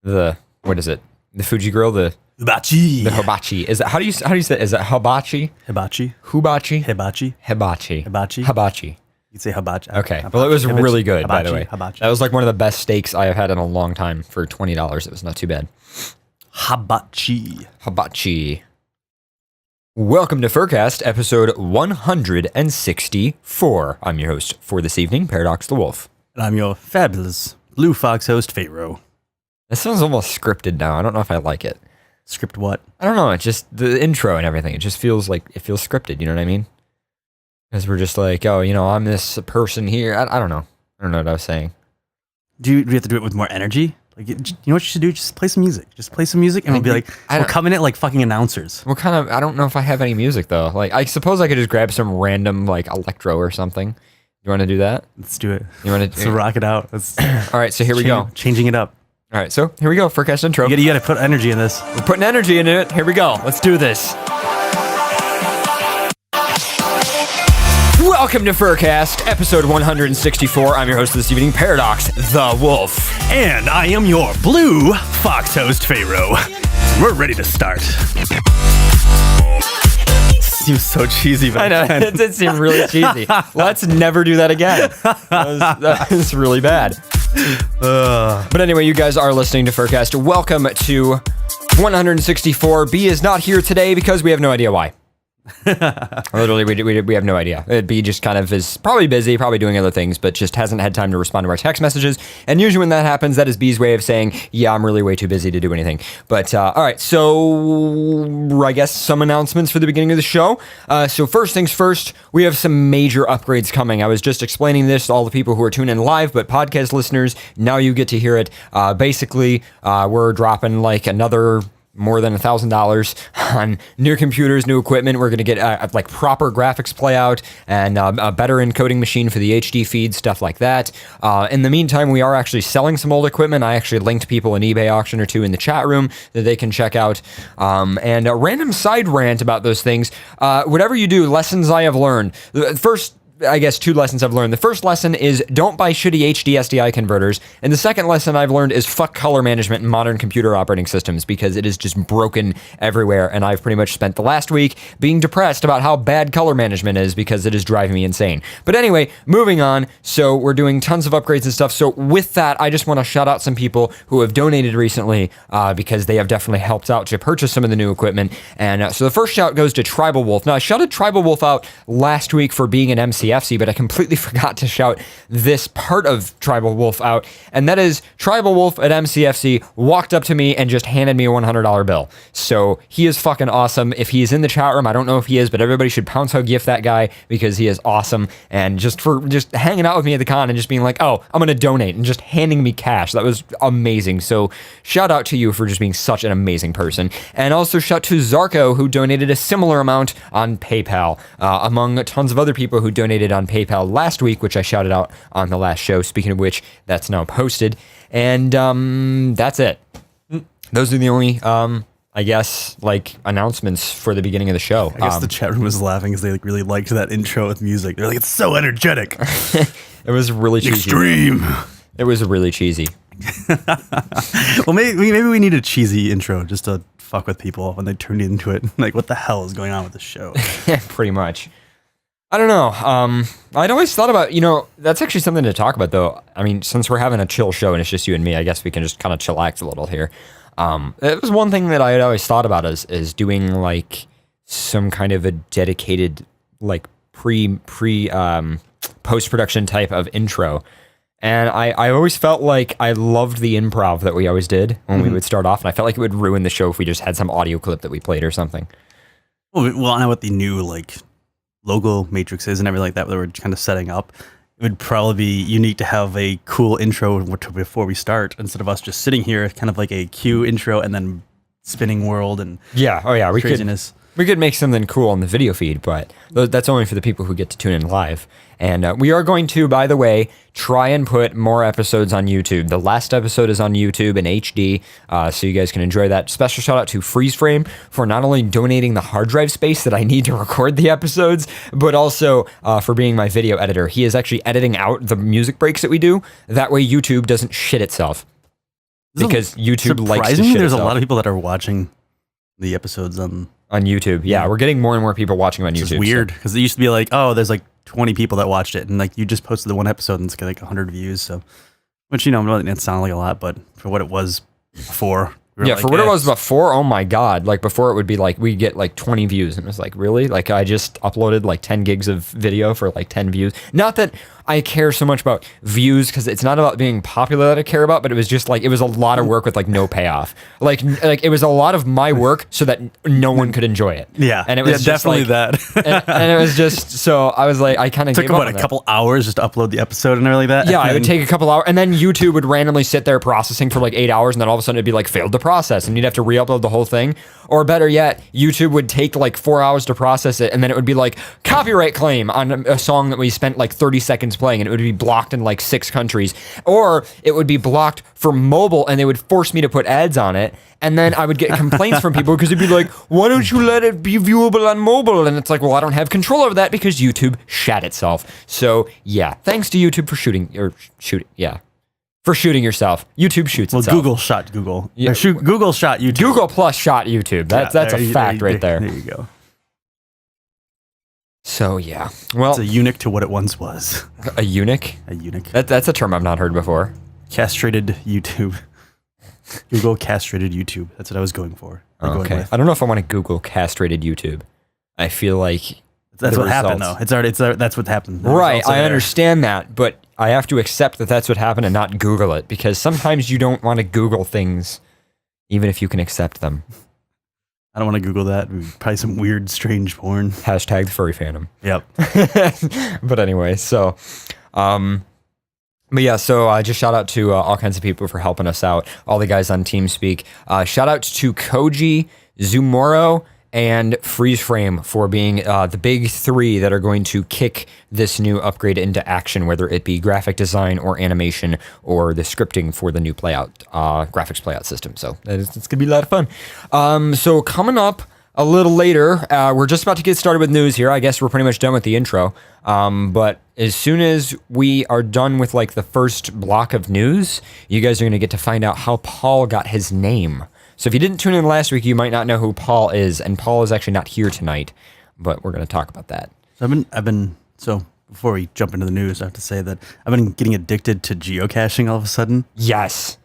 what is it? The Fuji grill, the hibachi. Is that how do you say it? Is that hibachi? Hibachi. You'd say hibachi. Okay. Hibachi. Well, it was really good, hibachi. by the way. Hibachi. That was like one of the best steaks I have had in a long time for $20. It was not too bad. Hibachi. Welcome to FurCast, episode 164. I'm your host for this evening, Paradox the Wolf. And I'm your fabulous Blue Fox host, Pharaoh. That sounds almost scripted now. I don't know if I like it. Script what? I don't know. It's just the intro and everything. It just feels like it feels scripted. You know what I mean? Because we're just like, oh, I'm this person here. I don't know. I don't know what I was saying. Do you have to do it with more energy? Like, you know what you should do? Just play some music. And we'll be like, we'll come in it like fucking announcers. What kind of? I don't know if I have any music though. Like, I suppose I could just grab some random like electro or something. You want to do that? Let's do it. You want to rock it out? All right. So here we go. Changing it up. All right. So here we go. FurCast intro. You gotta put energy in this. We're putting energy into it. Here we go. Let's do this. Welcome to FurCast, episode 164. I'm your host this evening, Paradox the Wolf. And I am your Blue Fox host, Pharaoh. We're ready to start. Seems so cheesy, but I know, it did seem really cheesy. Let's never do that again. That was really bad. But anyway, you guys are listening to FurCast. Welcome to 164. B is not here today because we have no idea why. Literally, we have no idea. B just kind of is probably busy, probably doing other things, but just hasn't had time to respond to our text messages. And usually when that happens, that is B's way of saying, yeah, I'm really way too busy to do anything. But all right, so I guess some announcements for the beginning of the show. So first things first, we have some major upgrades coming. I was just explaining this to all the people who are tuning in live, but podcast listeners, now you get to hear it. Basically, we're dropping like another more than $1,000 on new computers, new equipment. We're going to get like proper graphics playout and a better encoding machine for the HD feed, stuff like that. In the meantime, we are actually selling some old equipment. I actually linked people an eBay auction or two in the chat room that they can check out. And a random side rant about those things. Whatever you do, lessons I have learned. First, I guess two lessons I've learned. The first lesson is don't buy shitty HD SDI converters. And the second lesson I've learned is fuck color management in modern computer operating systems because it is just broken everywhere. And I've pretty much spent the last week being depressed about how bad color management is because it is driving me insane. But anyway, moving on. So we're doing tons of upgrades and stuff. So with that, I just want to shout out some people who have donated recently because they have definitely helped out to purchase some of the new equipment. And so the first shout goes to Tribal Wolf. Now, I shouted Tribal Wolf out last week for being an MCFC, but I completely forgot to shout this part of Tribal Wolf out, and that is Tribal Wolf at MCFC walked up to me and just handed me a $100 bill. So he is fucking awesome. If he is in the chat room, I don't know if he is, but everybody should pounce hug gift that guy because he is awesome. And just for just hanging out with me at the con and just being like, oh, I'm going to donate, and just handing me cash. That was amazing. So shout out to you for just being such an amazing person. And also shout to Zarko, who donated a similar amount on PayPal, among tons of other people who donated on PayPal last week, which I shouted out on the last show. Speaking of which, that's now posted. And that's it. Those are the only, I guess, like announcements for the beginning of the show. I guess the chat room was laughing because they like really liked that intro with music. They're like, it's so energetic. It was really cheesy. Extreme. It was really cheesy. Well, maybe we need a cheesy intro just to fuck with people when they turn into it. Like, what the hell is going on with this show? Yeah, pretty much. I don't know. I'd always thought about, that's actually something to talk about, though. I mean, since we're having a chill show and it's just you and me, I guess we can just kind of chillax a little here. It was one thing that I had always thought about is doing like some kind of a dedicated like post-production type of intro. And I always felt like I loved the improv that we always did when we would start off, and I felt like it would ruin the show if we just had some audio clip that we played or something. Well, I know what the new like logo matrices and everything like that we're kind of setting up. It would probably be unique to have a cool intro before we start instead of us just sitting here, kind of like a cue intro and then spinning world and craziness. We could make something cool on the video feed, but that's only for the people who get to tune in live. And we are going to, by the way, try and put more episodes on YouTube. The last episode is on YouTube in HD, so you guys can enjoy that. Special shout out to Freeze Frame for not only donating the hard drive space that I need to record the episodes, but also for being my video editor. He is actually editing out the music breaks that we do. That way YouTube doesn't shit itself. because YouTube likes to surprisingly, shit there's a itself. lot of people that are watching the episodes on YouTube. Yeah, we're getting more and more people watching on YouTube. It's weird because it used to be like, oh, there's like 20 people that watched it, and like you just posted the one episode and it's got like 100 views. So, which it sounded like a lot, but for what it was before. Yeah, for what it was before, oh my God. Like before it would be like, we get like 20 views. And it was like, really? Like I just uploaded like 10 gigs of video for like 10 views. Not that I care so much about views, because it's not about being popular that I care about, but it was just like, it was a lot of work with like no payoff. Like it was a lot of my work so that no one could enjoy it. Yeah. And it was just definitely like, that. and it was just, so I was like, I kind of took about a couple hours just to upload the episode and everything like that. Yeah, it would take a couple hours, and then YouTube would randomly sit there processing for like 8 hours, and then all of a sudden it'd be like failed to process, and you'd have to re-upload the whole thing. Or better yet, YouTube would take like 4 hours to process it, and then it would be like copyright claim on a song that we spent like 30 seconds playing, and it would be blocked in like 6 countries. Or it would be blocked for mobile, and they would force me to put ads on it. And then I would get complaints from people because it'd be like, why don't you let it be viewable on mobile? And it's like, well, I don't have control over that because YouTube shat itself. So yeah, thanks to YouTube for shooting yourself. YouTube shoots itself. Well, Google shot Google. Yeah. Google shot YouTube. Google Plus shot YouTube. That's a fact right there. There you go. So yeah, well, It's a eunuch to what it once was. a eunuch. A eunuch. That's a term I've not heard before. Castrated YouTube. Google castrated YouTube. That's what I was going for. Okay. I don't know if I want to Google castrated YouTube. I feel like That's the what happened, results- though. That's what happened. The Right, results are I there. understand that, but I have to accept that that's what happened and not Google it, because sometimes you don't want to Google things, even if you can accept them. I don't want to Google that. Probably some weird, strange porn. Hashtag the furry fandom. Yep. But anyway, so, but yeah, so just shout out to all kinds of people for helping us out, all the guys on TeamSpeak. Shout out to Koji, Zumoro, and Freeze Frame for being the big 3 that are going to kick this new upgrade into action, whether it be graphic design or animation or the scripting for the new graphics playout system. So it's going to be a lot of fun. So coming up a little later, we're just about to get started with news here. I guess we're pretty much done with the intro. But as soon as we are done with like the first block of news, you guys are going to get to find out how Paul got his name. So if you didn't tune in last week, you might not know who Paul is, and Paul is actually not here tonight, but we're going to talk about that. So before we jump into the news, I have to say that I've been getting addicted to geocaching all of a sudden. Yes.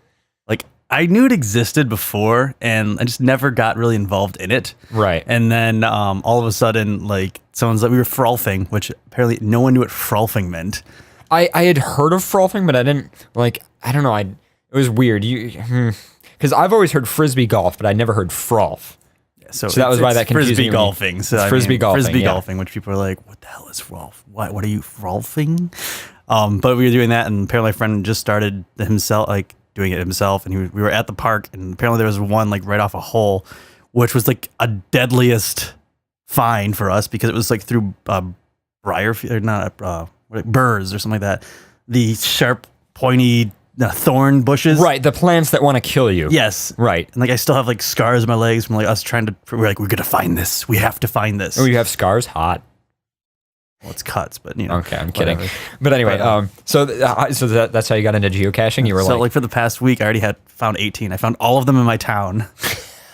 Like, I knew it existed before, and I just never got really involved in it. Right. And then all of a sudden, like, someone's like, we were frolfing, which apparently no one knew what frolfing meant. I had heard of frolfing, but I didn't, like, I don't know. It was weird. Because I've always heard frisbee golf, but I never heard frolf. So that was why that confused frisbee me. golfing. So It's frisbee golfing, Frisbee yeah. golfing, which people are like, what the hell is frolf? What are you frolfing? But we were doing that, and apparently my friend just started himself, like, doing it himself, and we were at the park, and apparently there was one like right off a hole, which was like a deadliest find for us because it was like through burrs or something like that. The sharp, pointy thorn bushes. Right, the plants that want to kill you. Yes. Right. And like I still have like scars on my legs from like us we're like, we're gonna find this. We have to find this. Oh, you have scars? Hot. Well, it's cuts, but you know. Okay, I'm kidding. whatever. But anyway, But, so that's how you got into geocaching? You were So like for the past week, I already had found 18. I found all of them in my town.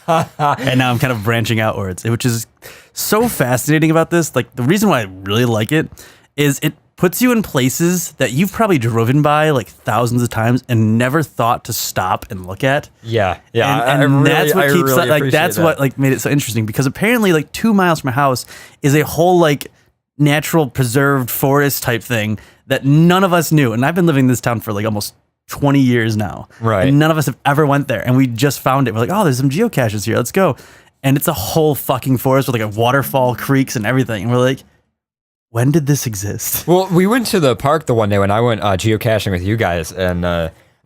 And now I'm kind of branching outwards, which is so fascinating about this. Like the reason why I really like it is it puts you in places that you've probably driven by like thousands of times and never thought to stop and look at. Yeah. And that's what keeps really like that's what like made it so interesting, because apparently like 2 miles from my house is a whole like natural preserved forest type thing that none of us knew. And I've been living in this town for like almost 20 years now. Right. And none of us have ever went there. And we just found it. We're like, oh, there's some geocaches here. Let's go. And it's a whole fucking forest with like a waterfall, creeks, and everything. And we're like, when did this exist? Well, we went to the park the one day when I went geocaching with you guys, and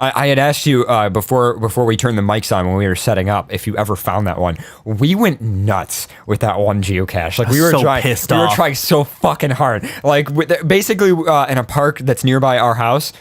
I had asked you before we turned the mics on when we were setting up if you ever found that one. We went nuts with that one geocache. Like we were so trying, pissed we were off. trying so fucking hard. Like basically in a park that's nearby our house.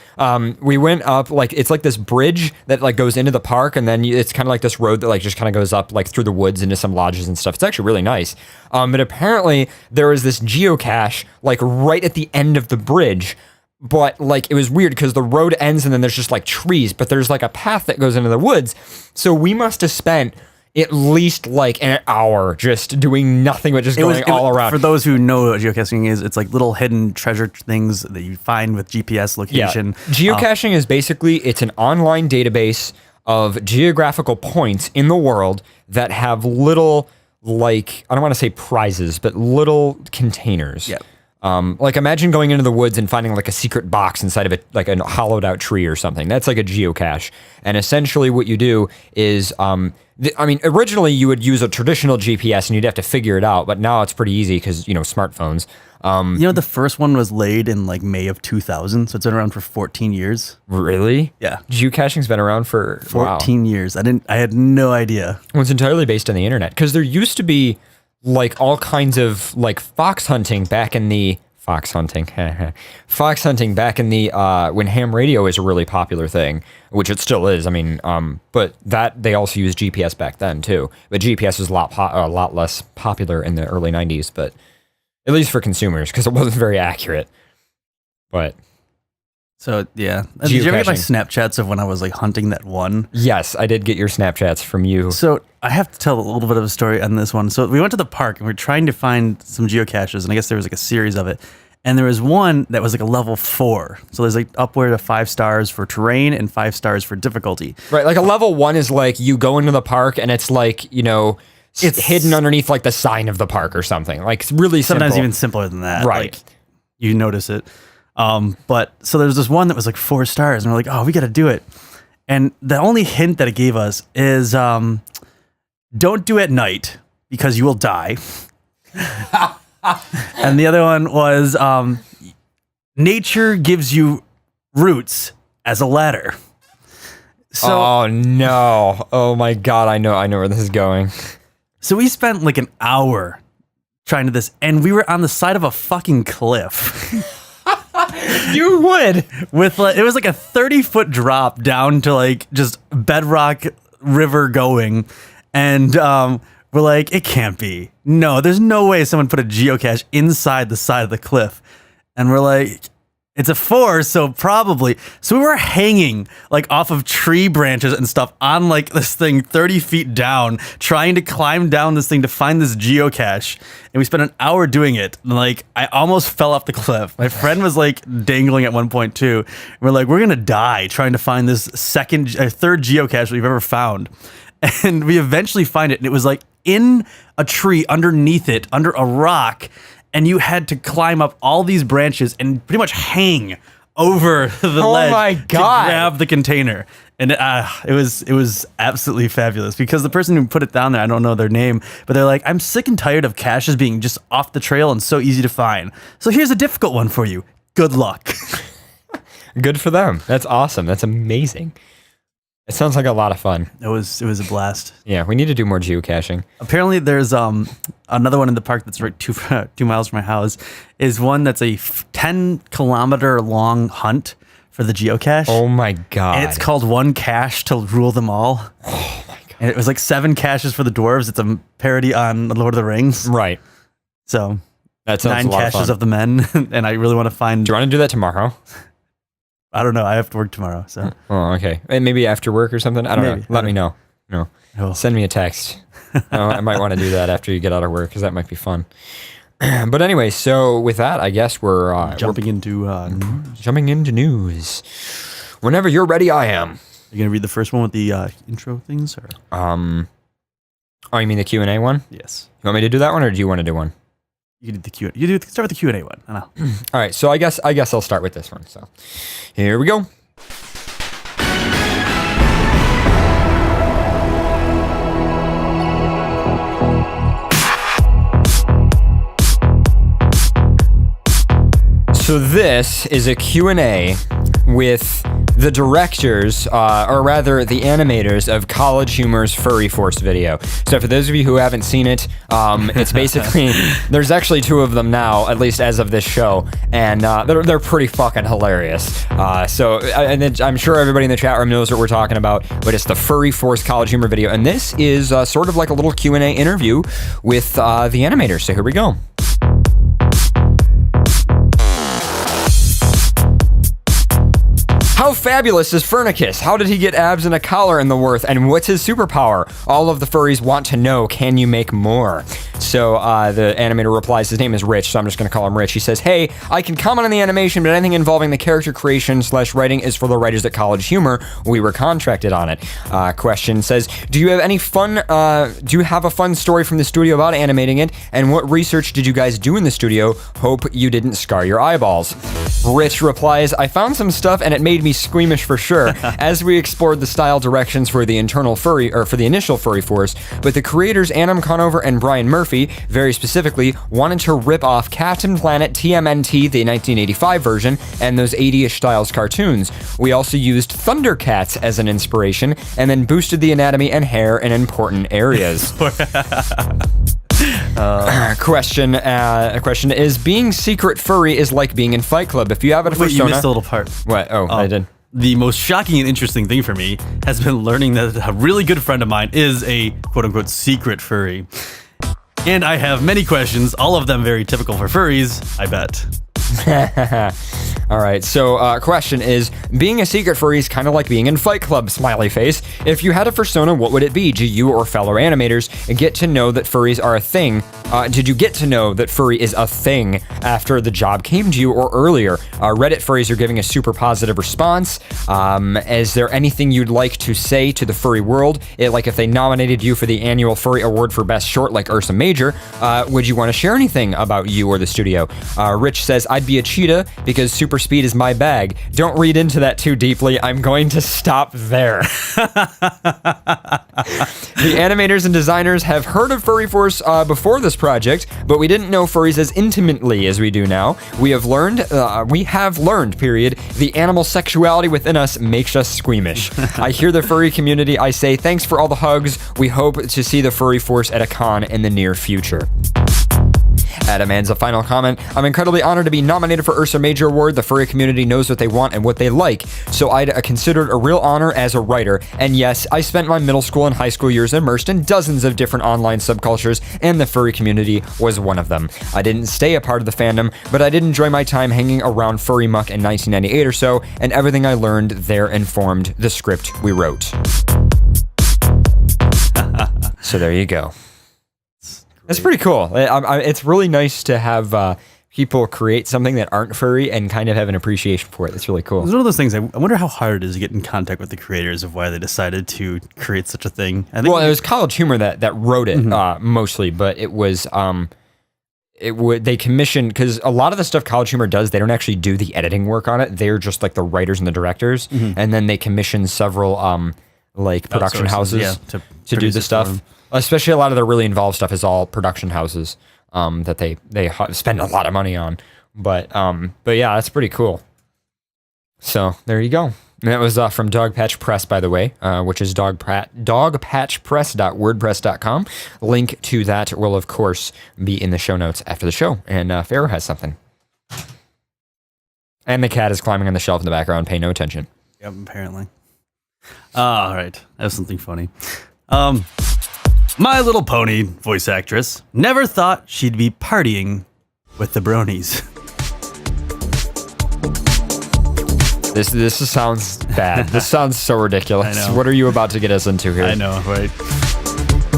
We went up like it's like this bridge that like goes into the park, and then it's kind of like this road that like just kind of goes up like through the woods into some lodges and stuff. It's actually really nice. But apparently there was this geocache like right at the end of the bridge. but like it was weird because the road ends and then there's just like trees, but there's like a path that goes into the woods. So we must have spent at least like an hour just doing nothing but just going all around. For those who know what geocaching is, it's like little hidden treasure things that you find with GPS location. Yeah. Geocaching is basically, it's an online database of geographical points in the world that have little, like, I don't want to say prizes, but little containers. Yeah. Like imagine going into the woods and finding like a secret box inside of it, like a hollowed out tree or something. That's like a geocache. And essentially what you do is, originally you would use a traditional GPS and you'd have to figure it out, but now it's pretty easy because, smartphones. The first one was laid in like May of 2000, so it's been around for 14 years. Really? Yeah. Geocaching's been around for 14 years. I had no idea. Well, it's entirely based on the internet because there used to be like all kinds of like fox hunting back in the when ham radio is a really popular thing, which it still is. But that they also used GPS back then too. But GPS was a lot less popular in the early 90s, but at least for consumers because it wasn't very accurate. But so yeah, did you ever get my Snapchats of when I was like hunting that one? Yes, I did get your Snapchats from you. So I have to tell a little bit of a story on this one. So we went to the park and we were trying to find some geocaches, and I guess there was like a series of it. And there was one that was like a level 4. So there's like upward of 5 stars for terrain and 5 stars for difficulty. Right, like a level 1 is like you go into the park and it's like, it's hidden underneath like the sign of the park or something. Like it's really simple. Sometimes even simpler than that. Right. Like, you notice it. But so there's this one that was like 4 stars and we're like, oh, we got to do it. And the only hint that it gave us is don't do it at night because you will die. And the other one was nature gives you roots as a ladder. So, oh no. Oh my God. I know where this is going. So we spent like an hour trying to this, and we were on the side of a fucking cliff. You would. With like, it was like a 30-foot drop down to like just bedrock river going. And we're like, it can't be. No, there's no way someone put a geocache inside the side of the cliff. And we're like, it's a 4, so probably. So we were hanging like off of tree branches and stuff on like this thing 30 feet down, trying to climb down this thing to find this geocache. And we spent an hour doing it. And like, I almost fell off the cliff. My friend was like dangling at one point too. And we're like, we're going to die trying to find this third geocache we've ever found. And we eventually find it. And it was like in a tree underneath it, under a rock. And you had to climb up all these branches and pretty much hang over the ledge to grab the container. And it was absolutely fabulous because the person who put it down there, I don't know their name, but they're like, I'm sick and tired of caches being just off the trail and so easy to find. So here's a difficult one for you. Good luck. Good for them. That's awesome. That's amazing. It sounds like a lot of fun. It was a blast. Yeah, we need to do more geocaching. Apparently, there's another one in the park that's right 2 miles from my house. Is one that's a 10-kilometer long hunt for the geocache. Oh my God! And it's called One Cache to Rule Them All. Oh my God! And it was like 7 caches for the dwarves. It's a parody on Lord of the Rings. Right. So that sounds 9 caches of the men, and I really want to find. Do you want to do that tomorrow? I don't know. I have to work tomorrow, so. Oh, okay. And maybe after work or something. I don't know. Let me know. No. Oh. Send me a text. I might want to do that after you get out of work because that might be fun. But anyway, so with that, I guess we're jumping into news. Whenever you're ready, I am. You gonna read the first one with the intro things, or? Oh, you mean the Q&A one? Yes. You want me to do that one, or do you want to do one? You can do the Q. You start with the Q&A one. I know. All right, so I guess I'll start with this one. So, here we go. So this is a Q&A with the directors, or rather the animators of College Humor's Furry Force video. So for those of you who haven't seen it, it's basically, there's actually 2 of them now, at least as of this show, and they're pretty fucking hilarious. And I'm sure everybody in the chat room knows what we're talking about, but it's the Furry Force College Humor video, and this is sort of like a little Q&A interview with the animators. So here we go. How fabulous is Furnicus? How did he get abs and a collar in the worth? And what's his superpower? All of the furries want to know, can you make more? So the animator replies, his name is Rich, so I'm just going to call him Rich. He says, hey, I can comment on the animation, but anything involving the character creation / writing is for the writers at College Humor. We were contracted on it. Question says, do you have a fun story from the studio about animating it? And what research did you guys do in the studio? Hope you didn't scar your eyeballs. Rich replies, I found some stuff and it made me squeamish for sure as we explored the style directions for the initial furry force, but the creators Adam Conover and Brian Murphy, very specifically, wanted to rip off Captain Planet TMNT, the 1985 version, and those 80-ish styles cartoons. We also used Thundercats as an inspiration, and then boosted the anatomy and hair in important areas. Question is, being secret furry is like being in Fight Club. If you have a persona... Wait, you missed a little part. What? Oh, I did. The most shocking and interesting thing for me has been learning that a really good friend of mine is a quote-unquote secret furry. And I have many questions, all of them very typical for furries, I bet. All right, so question is, being a secret furry is kind of like being in Fight Club, smiley face. If you had a persona, what would it be? Do you or fellow animators get to know that furries are a thing? Did you get to know that furry is a thing after the job came to you or earlier? Reddit furries are giving a super positive response. Is there anything you'd like to say to the furry world? Like if they nominated you for the annual Furry Award for Best Short like Ursa Major, would you want to share anything about you or the studio? Rich says, I'd be a cheetah because super speed is my bag. Don't read into that too deeply. I'm going to stop there. The animators and designers have heard of Furry Force before this project, but we didn't know furries as intimately as we do now. We have learned, the animal sexuality within us makes us squeamish. I hear the furry community. I say thanks for all the hugs. We hope to see the Furry Force at a con in the near future. Adam adds a final comment. I'm incredibly honored to be nominated for Ursa Major Award. The furry community knows what they want and what they like, so I'd consider it a real honor as a writer. And yes, I spent my middle school and high school years immersed in dozens of different online subcultures, and the furry community was one of them. I didn't stay a part of the fandom, but I did enjoy my time hanging around Furry Muck in 1998 or so, and everything I learned there informed the script we wrote. So there you go. It's pretty cool. It's really nice to have people create something that aren't furry and kind of have an appreciation for it. It's really cool. It's one of those things. I wonder how hard it is to get in contact with the creators of why they decided to create such a thing. I think it was College Humor that wrote it mostly, but it was they commissioned, because a lot of the stuff College Humor does, they don't actually do the editing work on it. They're just like the writers and the directors, and then they commission several production houses to do the stuff. Especially a lot of the really involved stuff is all production houses that they spend a lot of money on. But yeah, that's pretty cool. So there you go. And that was from Dogpatch Press, by the way, which is dogpatchpress.wordpress.com. Link to that will, of course, be in the show notes after the show. And Pharaoh has something. And the cat is climbing on the shelf in the background. Pay no attention. Yep, apparently. All right. I have something funny. My Little Pony voice actress never thought she'd be partying with the bronies. This sounds bad. This sounds so ridiculous. I know. What are you about to get us into here? I know, right?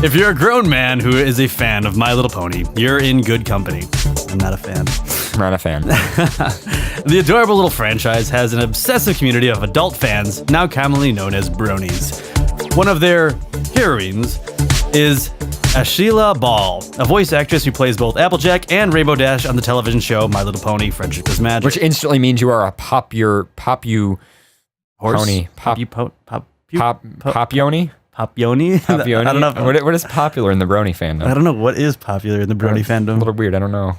If you're a grown man who is a fan of My Little Pony, you're in good company. I'm not a fan. Not a fan. The adorable little franchise has an obsessive community of adult fans, now commonly known as bronies. One of their heroines is Ashila Ball, a voice actress who plays both Applejack and Rainbow Dash on the television show My Little Pony: Friendship is Magic. Which instantly means you are a popu Horse? pony. Popioni? Popioni? I don't know. What is popular in the brony fandom? I don't know what is popular in the brony fandom. A little weird. I don't know.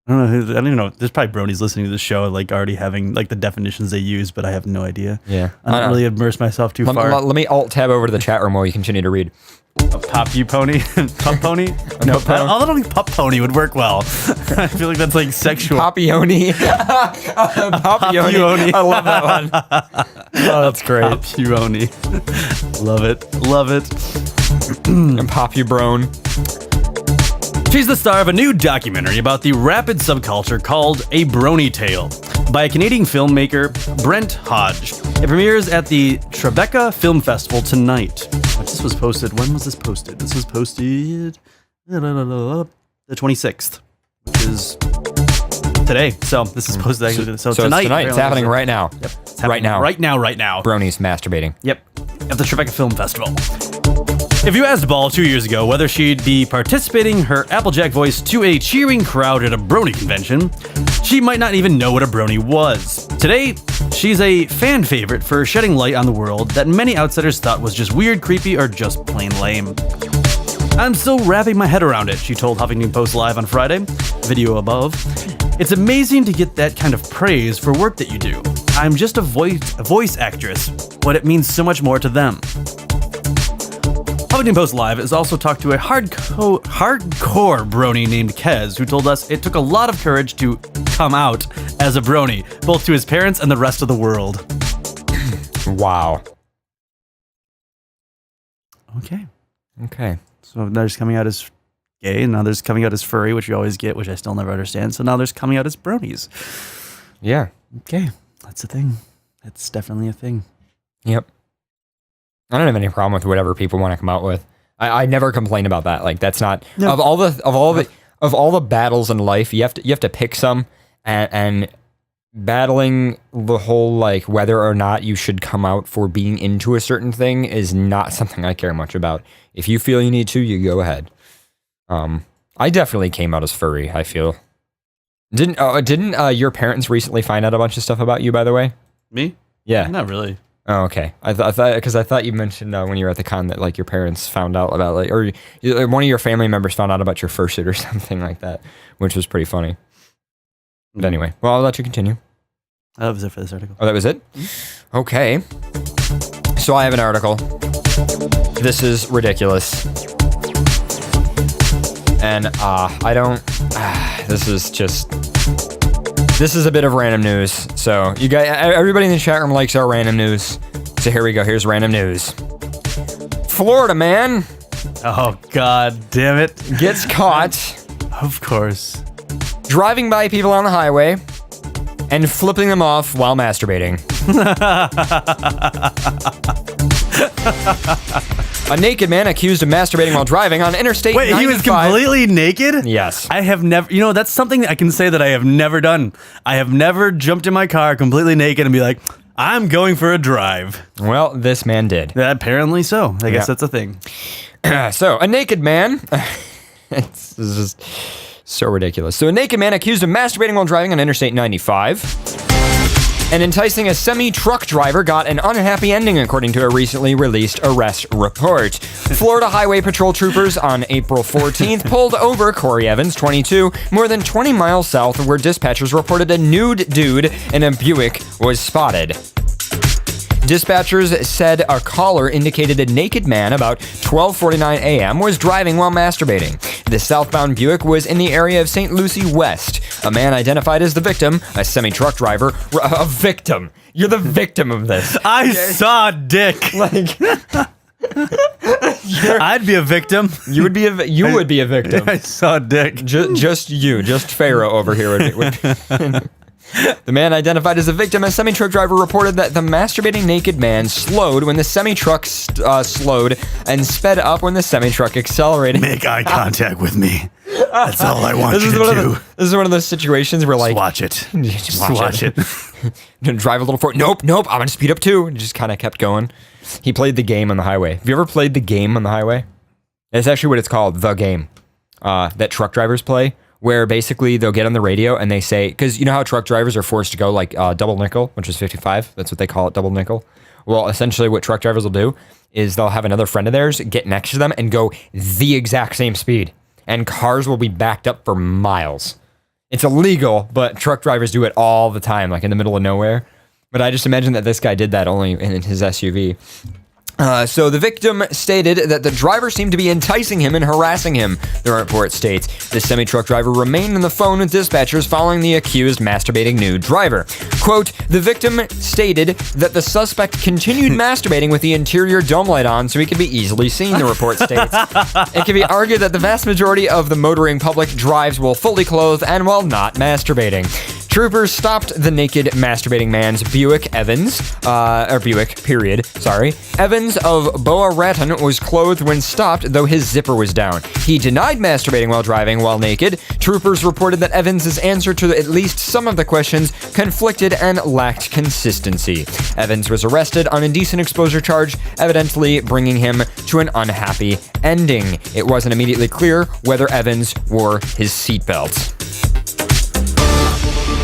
I don't even know. There's probably bronies listening to the show, already having the definitions they use, but I have no idea. Yeah, I don't really immerse myself too far. Let me alt tab over to the chat room while you continue to read. A Popu Pony? Pup Pony? No, I don't think Pup Pony would work well. I feel like that's sexual. Popioni. Popioni. I love that one. Oh, that's great. Popioni. Love it. And Popubrone. She's the star of a new documentary about the rapid subculture called A Brony Tale by a Canadian filmmaker, Brent Hodge. It premieres at the Tribeca Film Festival tonight. This was posted. When was this posted? This was posted the 26th, which is today. So this is posted actually. So tonight. It's tonight. It's happening right now. Yep. Right now. Right now. Bronies masturbating. Yep. At the Tribeca Film Festival. If you asked Ball 2 years ago whether she'd be participating her Applejack voice to a cheering crowd at a brony convention, she might not even know what a brony was. Today, she's a fan favorite for shedding light on the world that many outsiders thought was just weird, creepy, or just plain lame. I'm still wrapping my head around it, she told Huffington Post Live on Friday, video above. It's amazing to get that kind of praise for work that you do. I'm just a voice actress, but it means so much more to them. Huffington Post Live has also talked to a hardcore brony named Kez, who told us it took a lot of courage to come out as a brony, both to his parents and the rest of the world. Wow. Okay. So now there's coming out as gay, and now there's coming out as furry, which you always get, which I still never understand. So now there's coming out as bronies. Yeah. Okay. That's a thing. That's definitely a thing. Yep. I don't have any problem with whatever people want to come out with. I never complain about that. Like that's not of all the battles in life. You have to pick some, and battling the whole like whether or not you should come out for being into a certain thing is not something I care much about. If you feel you need to, you go ahead. I definitely came out as furry. I feel. Didn't your parents recently find out a bunch of stuff about you? By the way. Me? Yeah. Not really. Oh, okay. I thought because I thought you mentioned when you were at the con that like your parents found out about like or one of your family members found out about your fursuit or something like that, which was pretty funny. But anyway, well, I'll let you continue. That was it for this article. Oh, that was it? Okay. So I have an article. This is ridiculous. And I don't. This is a bit of random news. So you guys, everybody in the chat room likes our random news. So here we go. Here's random news. Florida man. Oh God damn it! Gets caught. Of course. Driving by people on the highway and flipping them off while masturbating. A naked man accused of masturbating while driving on Interstate 95. Wait, he was completely naked? Yes. I have never, that's something that I can say that I have never done. I have never jumped in my car completely naked and be like, I'm going for a drive. Well, this man did. Apparently so. I guess that's a thing. So, a naked man, this is just so ridiculous. So, a naked man accused of masturbating while driving on Interstate 95. An enticing a semi-truck driver got an unhappy ending, according to a recently released arrest report. Florida Highway Patrol troopers on April 14th pulled over Corey Evans, 22, more than 20 miles south of where dispatchers reported a nude dude in a Buick was spotted. Dispatchers said a caller indicated a naked man about 12:49 a.m. was driving while masturbating. The southbound Buick was in the area of St. Lucie West. A man identified as the victim, a semi-truck driver, a victim. You're the victim of this. I saw dick. Like, I'd be a victim. You would be a victim. I saw dick. Just Pharaoh over here would The man identified as a victim, a semi-truck driver, reported that the masturbating naked man slowed when the semi-truck slowed and sped up when the semi-truck accelerated. Make eye contact with me. That's all I want you to do. This is one of those situations where, like, just watch it. Just watch it. Drive a little forward. Nope. I'm going to speed up too. And just kind of kept going. He played the game on the highway. Have you ever played the game on the highway? It's actually what it's called, the game, that truck drivers play. Where basically they'll get on the radio and they say, because you know how truck drivers are forced to go like double nickel, which is 55. That's what they call it, double nickel. Well, essentially what truck drivers will do is they'll have another friend of theirs get next to them and go the exact same speed. And cars will be backed up for miles. It's illegal, but truck drivers do it all the time, like in the middle of nowhere. But I just imagine that this guy did that only in his SUV. So the victim stated that the driver seemed to be enticing him and harassing him, the report states. The semi-truck driver remained on the phone with dispatchers following the accused masturbating nude driver. Quote, the victim stated that the suspect continued masturbating with the interior dome light on so he could be easily seen, the report states. It can be argued that the vast majority of the motoring public drives while fully clothed and while not masturbating. Troopers stopped the naked masturbating man's Buick Evans of Boa Raton was clothed when stopped, though his zipper was down. He denied masturbating while driving while naked. Troopers reported that Evans' answer to at least some of the questions conflicted and lacked consistency. Evans was arrested on indecent exposure charge, evidently bringing him to an unhappy ending. It wasn't immediately clear whether Evans wore his seatbelt.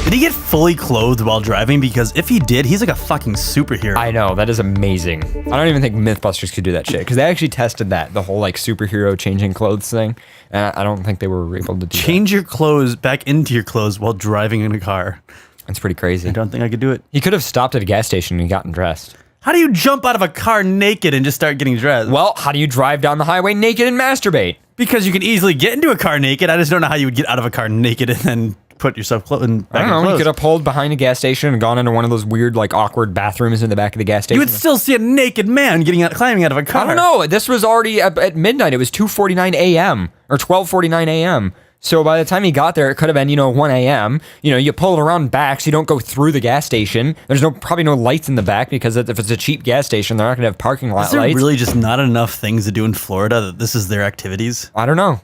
Did he get fully clothed while driving? Because if he did, he's like a fucking superhero. I know, that is amazing. I don't even think Mythbusters could do that shit, because they actually tested that, the whole like superhero changing clothes thing, and I don't think they were able to do Change your clothes back into your clothes while driving in a car. That's pretty crazy. I don't think I could do it. He could have stopped at a gas station and gotten dressed. How do you jump out of a car naked and just start getting dressed? Well, how do you drive down the highway naked and masturbate? Because you can easily get into a car naked. I just don't know how you would get out of a car naked and then put yourself back in I don't know, you could have pulled behind a gas station and gone into one of those weird, like, awkward bathrooms in the back of the gas station. You would still see a naked man climbing out of a car. I don't know. This was already at midnight. It was 2:49 a.m. or 12:49 a.m. So by the time he got there, it could have been, 1 a.m. You pull it around back so you don't go through the gas station. There's probably no lights in the back because if it's a cheap gas station, they're not going to have parking lot lights. Is there really just not enough things to do in Florida that this is their activities? I don't know.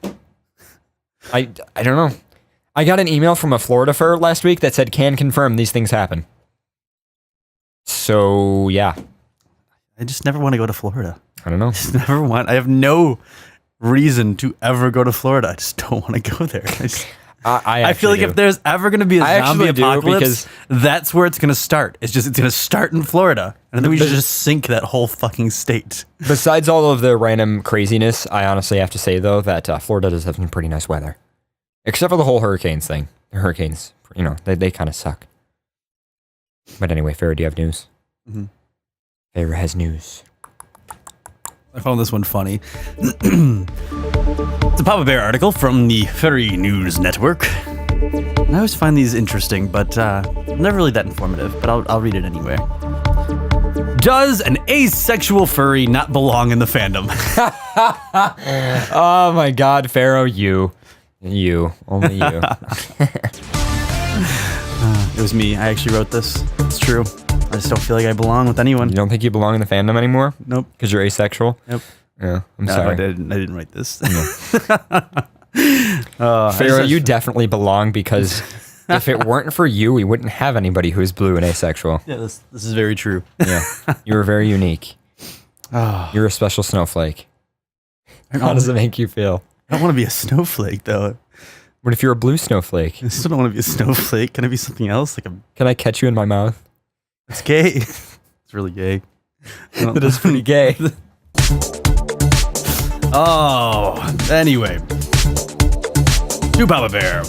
I don't know. I got an email from a Florida fur last week that said, can confirm these things happen. So, yeah. I just never want to go to Florida. I don't know. I have no reason to ever go to Florida. I just don't want to go there. I feel like if there's ever going to be a zombie apocalypse, that's where it's going to start. It's going to start in Florida. And then we should just sink that whole fucking state. Besides all of the random craziness, I honestly have to say, though, that Florida does have some pretty nice weather. Except for the whole hurricanes thing. The hurricanes, they kind of suck. But anyway, Farrah, do you have news? Mm-hmm. Farrah has news. I found this one funny. It's a Papa Bear article from the Furry News Network. I always find these interesting, but never really that informative, but I'll read it anyway. Does an asexual furry not belong in the fandom? Oh my god, Pharaoh, only you. It was me. I actually wrote this. It's true. I just don't feel like I belong with anyone. You don't think you belong in the fandom anymore? Nope. Because you're asexual? Nope. Yeah, I'm sorry. I didn't write this. Pharaoh, you definitely belong because if it weren't for you, we wouldn't have anybody who's blue and asexual. Yeah, this is very true. Yeah, you were very unique. You're a special snowflake. How does it make you feel? I don't want to be a snowflake, though. What if you're a blue snowflake? I still don't want to be a snowflake. Can I be something else? Can I catch you in my mouth? It's gay. It's really gay. It is pretty gay. Anyway. To Papa Bear.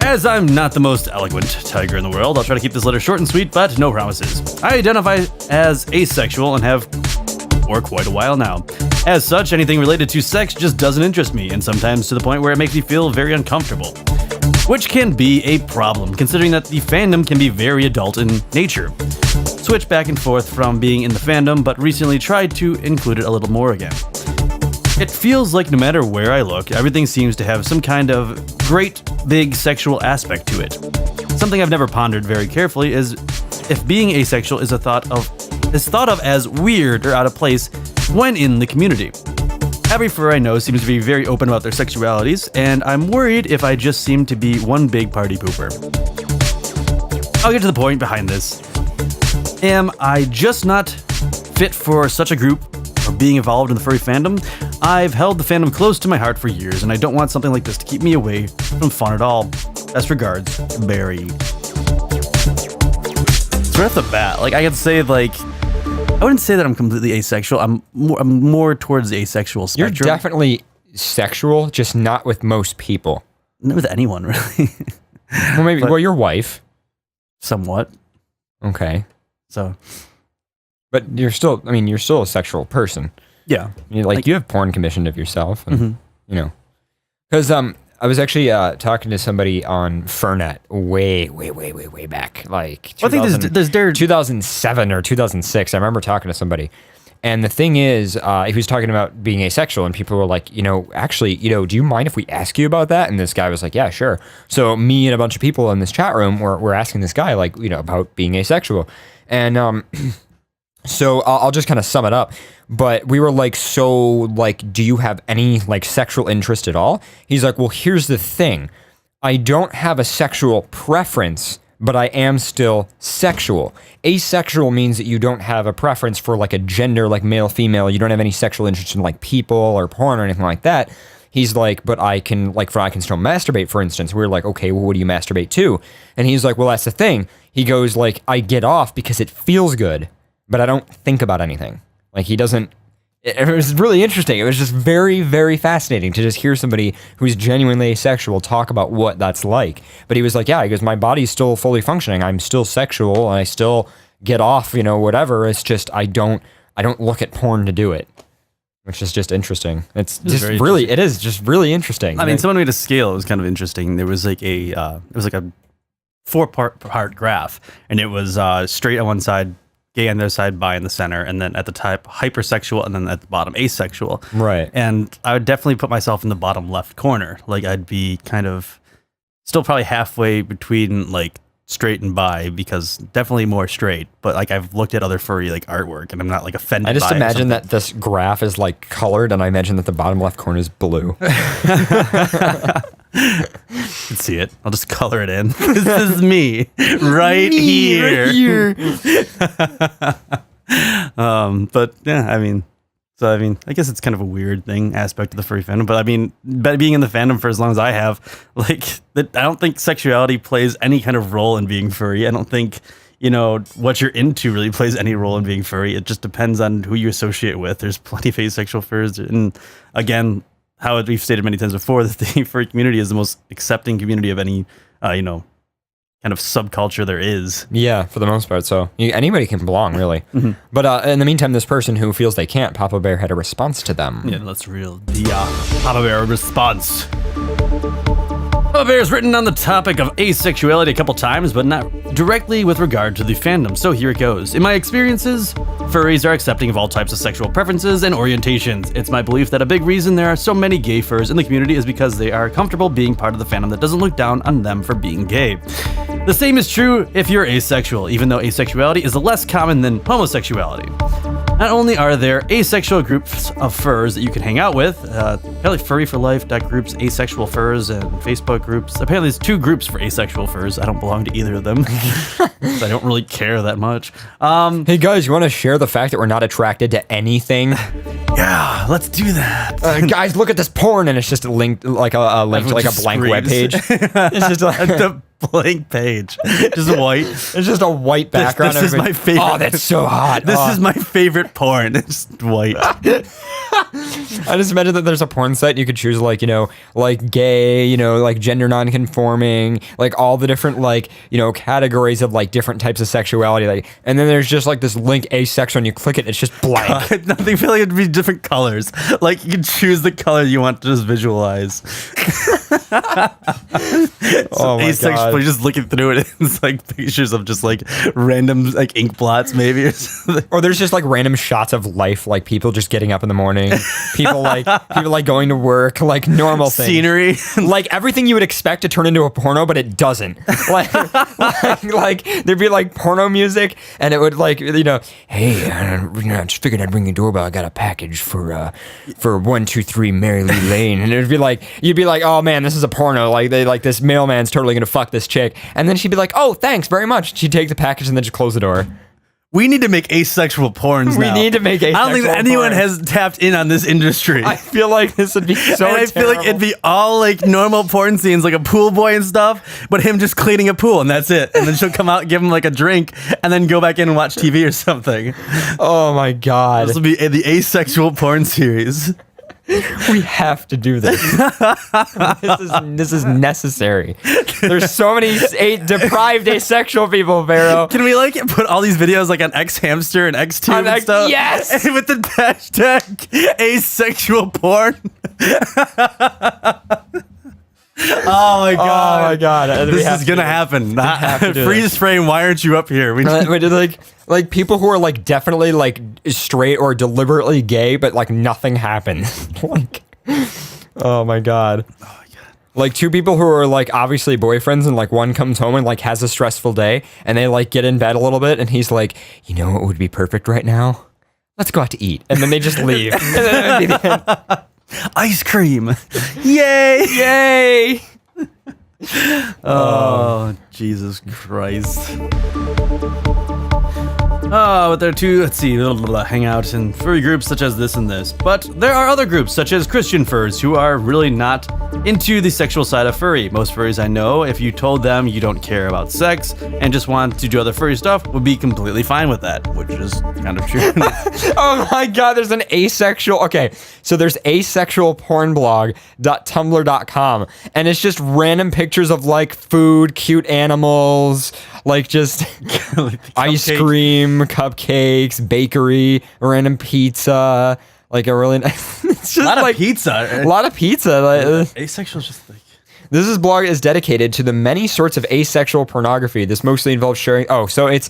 As I'm not the most eloquent tiger in the world, I'll try to keep this letter short and sweet, but no promises. I identify as asexual and have for quite a while now. As such, anything related to sex just doesn't interest me, and sometimes to the point where it makes me feel very uncomfortable. Which can be a problem, considering that the fandom can be very adult in nature. Switch back and forth from being in the fandom, but recently tried to include it a little more again. It feels like no matter where I look, everything seems to have some kind of great, big sexual aspect to it. Something I've never pondered very carefully is if being asexual is thought of as weird or out of place when in the community. Every fur I know seems to be very open about their sexualities, and I'm worried if I just seem to be one big party pooper. I'll get to the point behind this. Am I just not fit for such a group or being involved in the furry fandom? I've held the fandom close to my heart for years, and I don't want something like this to keep me away from fun at all. Best regards, Barry. So right off the bat, I can say, I wouldn't say that I'm completely asexual. I'm more towards the asexual spectrum. You're definitely sexual, just not with most people. Not with anyone, really. Well, maybe. Your wife. Somewhat. Okay. So. But you're still a sexual person. Yeah. You have porn commissioned of yourself, and, because I was actually talking to somebody on Furnet way back, like I think there's 2007 or 2006. I remember talking to somebody, and the thing is, he was talking about being asexual, and people were like, actually, do you mind if we ask you about that? And this guy was like, yeah, sure. So me and a bunch of people in this chat room were asking this guy, like, about being asexual, and so I'll just kind of sum it up. But we were like, so, like, do you have any, like, sexual interest at all? He's like, well, here's the thing. I don't have a sexual preference, but I am still sexual. Asexual means that you don't have a preference for, like, a gender, like male, female. You don't have any sexual interest in, like, people or porn or anything like that. He's like, but I can still masturbate, for instance. We were like, okay, well, what do you masturbate to? And he's like, well, that's the thing. He goes, like, I get off because it feels good, but I don't think about anything. Like, he doesn't, it was really interesting. It was just very, very fascinating to just hear somebody who's genuinely asexual talk about what that's like. But he was like, yeah, he goes, my body's still fully functioning. I'm still sexual, and I still get off, whatever. It's just, I don't look at porn to do it, which is just interesting. It is just really interesting. I mean, someone made a scale. It was kind of interesting. There was like a 4-part graph, and it was straight on one side, gay on the other side, bi in the center, and then at the top, hypersexual, and then at the bottom, asexual. Right. And I would definitely put myself in the bottom left corner. Like, I'd be kind of still probably halfway between, like, straight and bi, because definitely more straight. But, like, I've looked at other furry, like, artwork, and I'm not, like, offended by it. I just imagine that this graph is, like, colored, and I imagine that the bottom left corner is blue. You can see it. I'll just color it in. This is me right here. But yeah, I guess it's kind of a weird aspect of the furry fandom. But I mean, being in the fandom for as long as I have, like, I don't think sexuality plays any kind of role in being furry. I don't think, what you're into really plays any role in being furry. It just depends on who you associate with. There's plenty of asexual furs, and again, how we've stated many times before, that the furry community is the most accepting community of any, kind of subculture there is. Yeah, for the most part. So anybody can belong, really. Mm-hmm. But in the meantime, this person who feels they can't, Papa Bear had a response to them. Yeah, that's real. The Papa Bear response. Papa Bear's written on the topic of asexuality a couple times, but not directly with regard to the fandom, so here it goes. In my experiences, furries are accepting of all types of sexual preferences and orientations. It's my belief that a big reason there are so many gay furs in the community is because they are comfortable being part of the fandom that doesn't look down on them for being gay. The same is true if you're asexual, even though asexuality is less common than homosexuality. Not only are there asexual groups of furs that you can hang out with, apparently furryforlife.groups, asexual furs, and Facebook groups. Apparently there's 2 groups for asexual furs. I don't belong to either of them. I don't really care that much. Hey guys, you want to share the fact that we're not attracted to anything? Yeah, let's do that. Guys, look at this porn, and it's just a link to like a blank web page. It's just like the blank page, just white. It's just a white background. This is my favorite. Oh, that's so hot. This is my favorite porn. It's just white. I just imagine that there's a porn site and you could choose like gay, like gender non-conforming, like all the different categories of like different types of sexuality. Like, and then there's just like this link asexual, and you click it, it's just blank. Nothing. Feel like it'd be different colors. Like you can choose the color you want to just visualize. Oh my god! You're just looking through it. It's like pictures of just like random like ink blots, maybe, or something. Or there's just like random shots of life, like people just getting up in the morning, people going to work, like normal things. Scenery, like everything you would expect to turn into a porno, but it doesn't. Like there'd be like porno music, and it would hey, I just figured I'd ring your doorbell. I got a package for 123 Mary Lee Lane, and it'd be like you'd be like, oh man, this is a porno. Like this mailman's totally gonna fuck this chick, and then she'd be like, oh, thanks very much. She'd take the package and then just close the door. We need to make asexual porns now. We need to make asexual I don't think anyone has tapped in on this industry. I feel like this would be so and I feel like it'd be all like normal porn scenes, like a pool boy and stuff, but him just cleaning a pool, and that's it. And then she'll come out and give him like a drink, and then go back in and watch TV or something. Oh my god. This will be the asexual porn series. We have to do this. This is necessary. There's so many deprived asexual people, Vero. Can we like put all these videos like on X Hamster and XTube and stuff? Yes! And with the hashtag asexual porn. Oh my god! Oh my god! This is gonna happen. Freeze this. frame. Why aren't you up here? We did like people who are like definitely like straight or deliberately gay, but like nothing happens. Like, oh my god! Oh my god! Like two people who are like obviously boyfriends, and like one comes home and like has a stressful day, and they like get in bed a little bit, and he's like, you know what would be perfect right now? Let's go out to eat, and then they just leave. And then that would be the end. Ice cream. Yay! Yay! Oh, Jesus Christ. But there are two, let's see, hangouts and furry groups such as this and this. But there are other groups such as Christian furs who are really not into the sexual side of furry. Most furries I know, if you told them you don't care about sex and just want to do other furry stuff, would be completely fine with that, which is kind of true. Oh my god, there's an asexual, okay, so there's asexualpornblog.tumblr.com, and it's just random pictures of like food, cute animals, like just ice cream, cupcakes, bakery, random pizza, like a really nice, it's just a lot like of pizza. A lot of pizza. Like, asexual is just like... This blog is dedicated to the many sorts of asexual pornography. This mostly involves sharing. Oh, so it's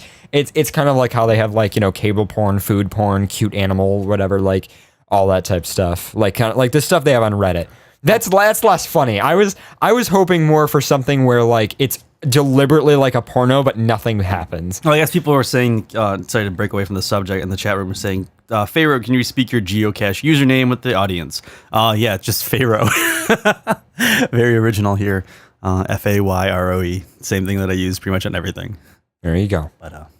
kind of like how they have like, you know, cable porn, food porn, cute animal, whatever, like all that type stuff. Like kind of like the stuff they have on Reddit. That's less funny. I was hoping more for something where like it's deliberately like a porno, but nothing happens. Well, I guess people were saying, sorry to break away from the subject, in the chat room were saying, Pharaoh, can you speak your geocache username with the audience? Yeah, it's just Pharaoh. Very original here. Fayroe. Same thing that I use pretty much on everything. There you go. But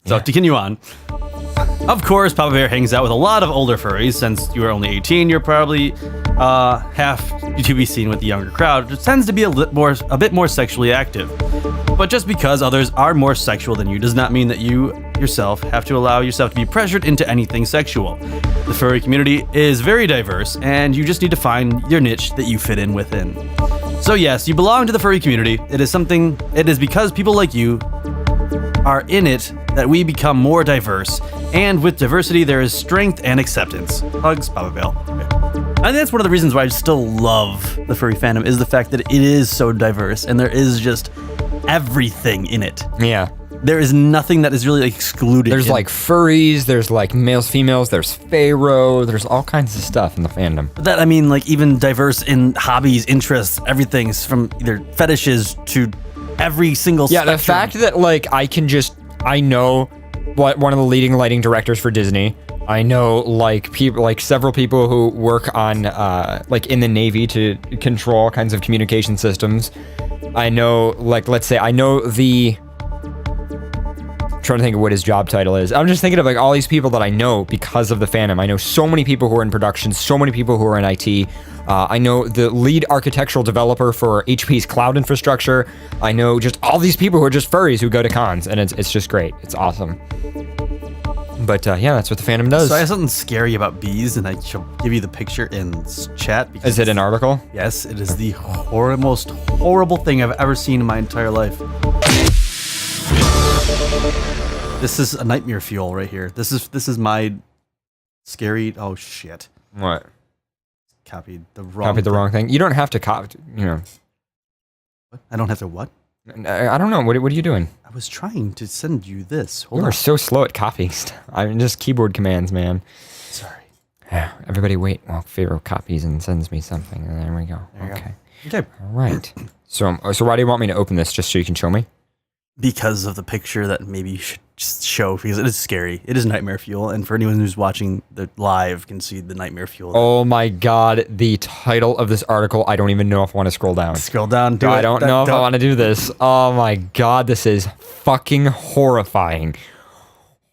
so to continue on. Of course, Papa Bear hangs out with a lot of older furries. Since you are only 18, you're probably have to be seen with the younger crowd, which tends to be a bit more sexually active. But just because others are more sexual than you does not mean that you yourself have to allow yourself to be pressured into anything sexual. The furry community is very diverse, and you just need to find your niche that you fit in within. So yes, you belong to the furry community. It is because people like you are in it that we become more diverse, and with diversity there is strength and acceptance. Hugs, Papa Bell. I think that's one of the reasons why I still love the furry fandom, is the fact that it is so diverse and there is just everything in it. Yeah. There is nothing that is really excluded. There's like furries, there's like males, females, there's pharaoh, there's all kinds of stuff in the fandom. But that, I mean, like even diverse in hobbies, interests, everything's from either fetishes to every single spectrum. The fact that like I know what one of the leading lighting directors for Disney. I know like people, like several people who work on like in the Navy to control all kinds of communication systems. I know, like, let's say I know I'm trying to think of what his job title is. I'm just thinking of like all these people that I know because of the fandom. I know so many people who are in production, so many people who are in IT. I know the lead architectural developer for HP's cloud infrastructure. I know just all these people who are just furries who go to cons, and it's just great. It's awesome. But yeah, that's what the fandom does. So I have something scary about bees, and I shall give you the picture in chat. Is it an article? Yes, it is the most horrible thing I've ever seen in my entire life. This is a nightmare fuel right here. This is my scary. Oh shit! What? Copied the wrong thing. You don't have to copy. You know. What? I don't have to what? I don't know. What are you doing? I was trying to send you this. You are so slow at copying stuff. I'm just keyboard commands, man. Sorry. Everybody wait while Pharaoh copies and sends me something. And there we go. Okay. All right. So why do you want me to open this? Just so you can show me? Because of the picture that maybe you should just show, because it is scary. It is nightmare fuel, and for anyone who's watching the live can see the nightmare fuel. Oh my god, the title of this article, I don't even know if I want to scroll down. Scroll down, I don't know if I want to do this. Oh my god, this is fucking horrifying.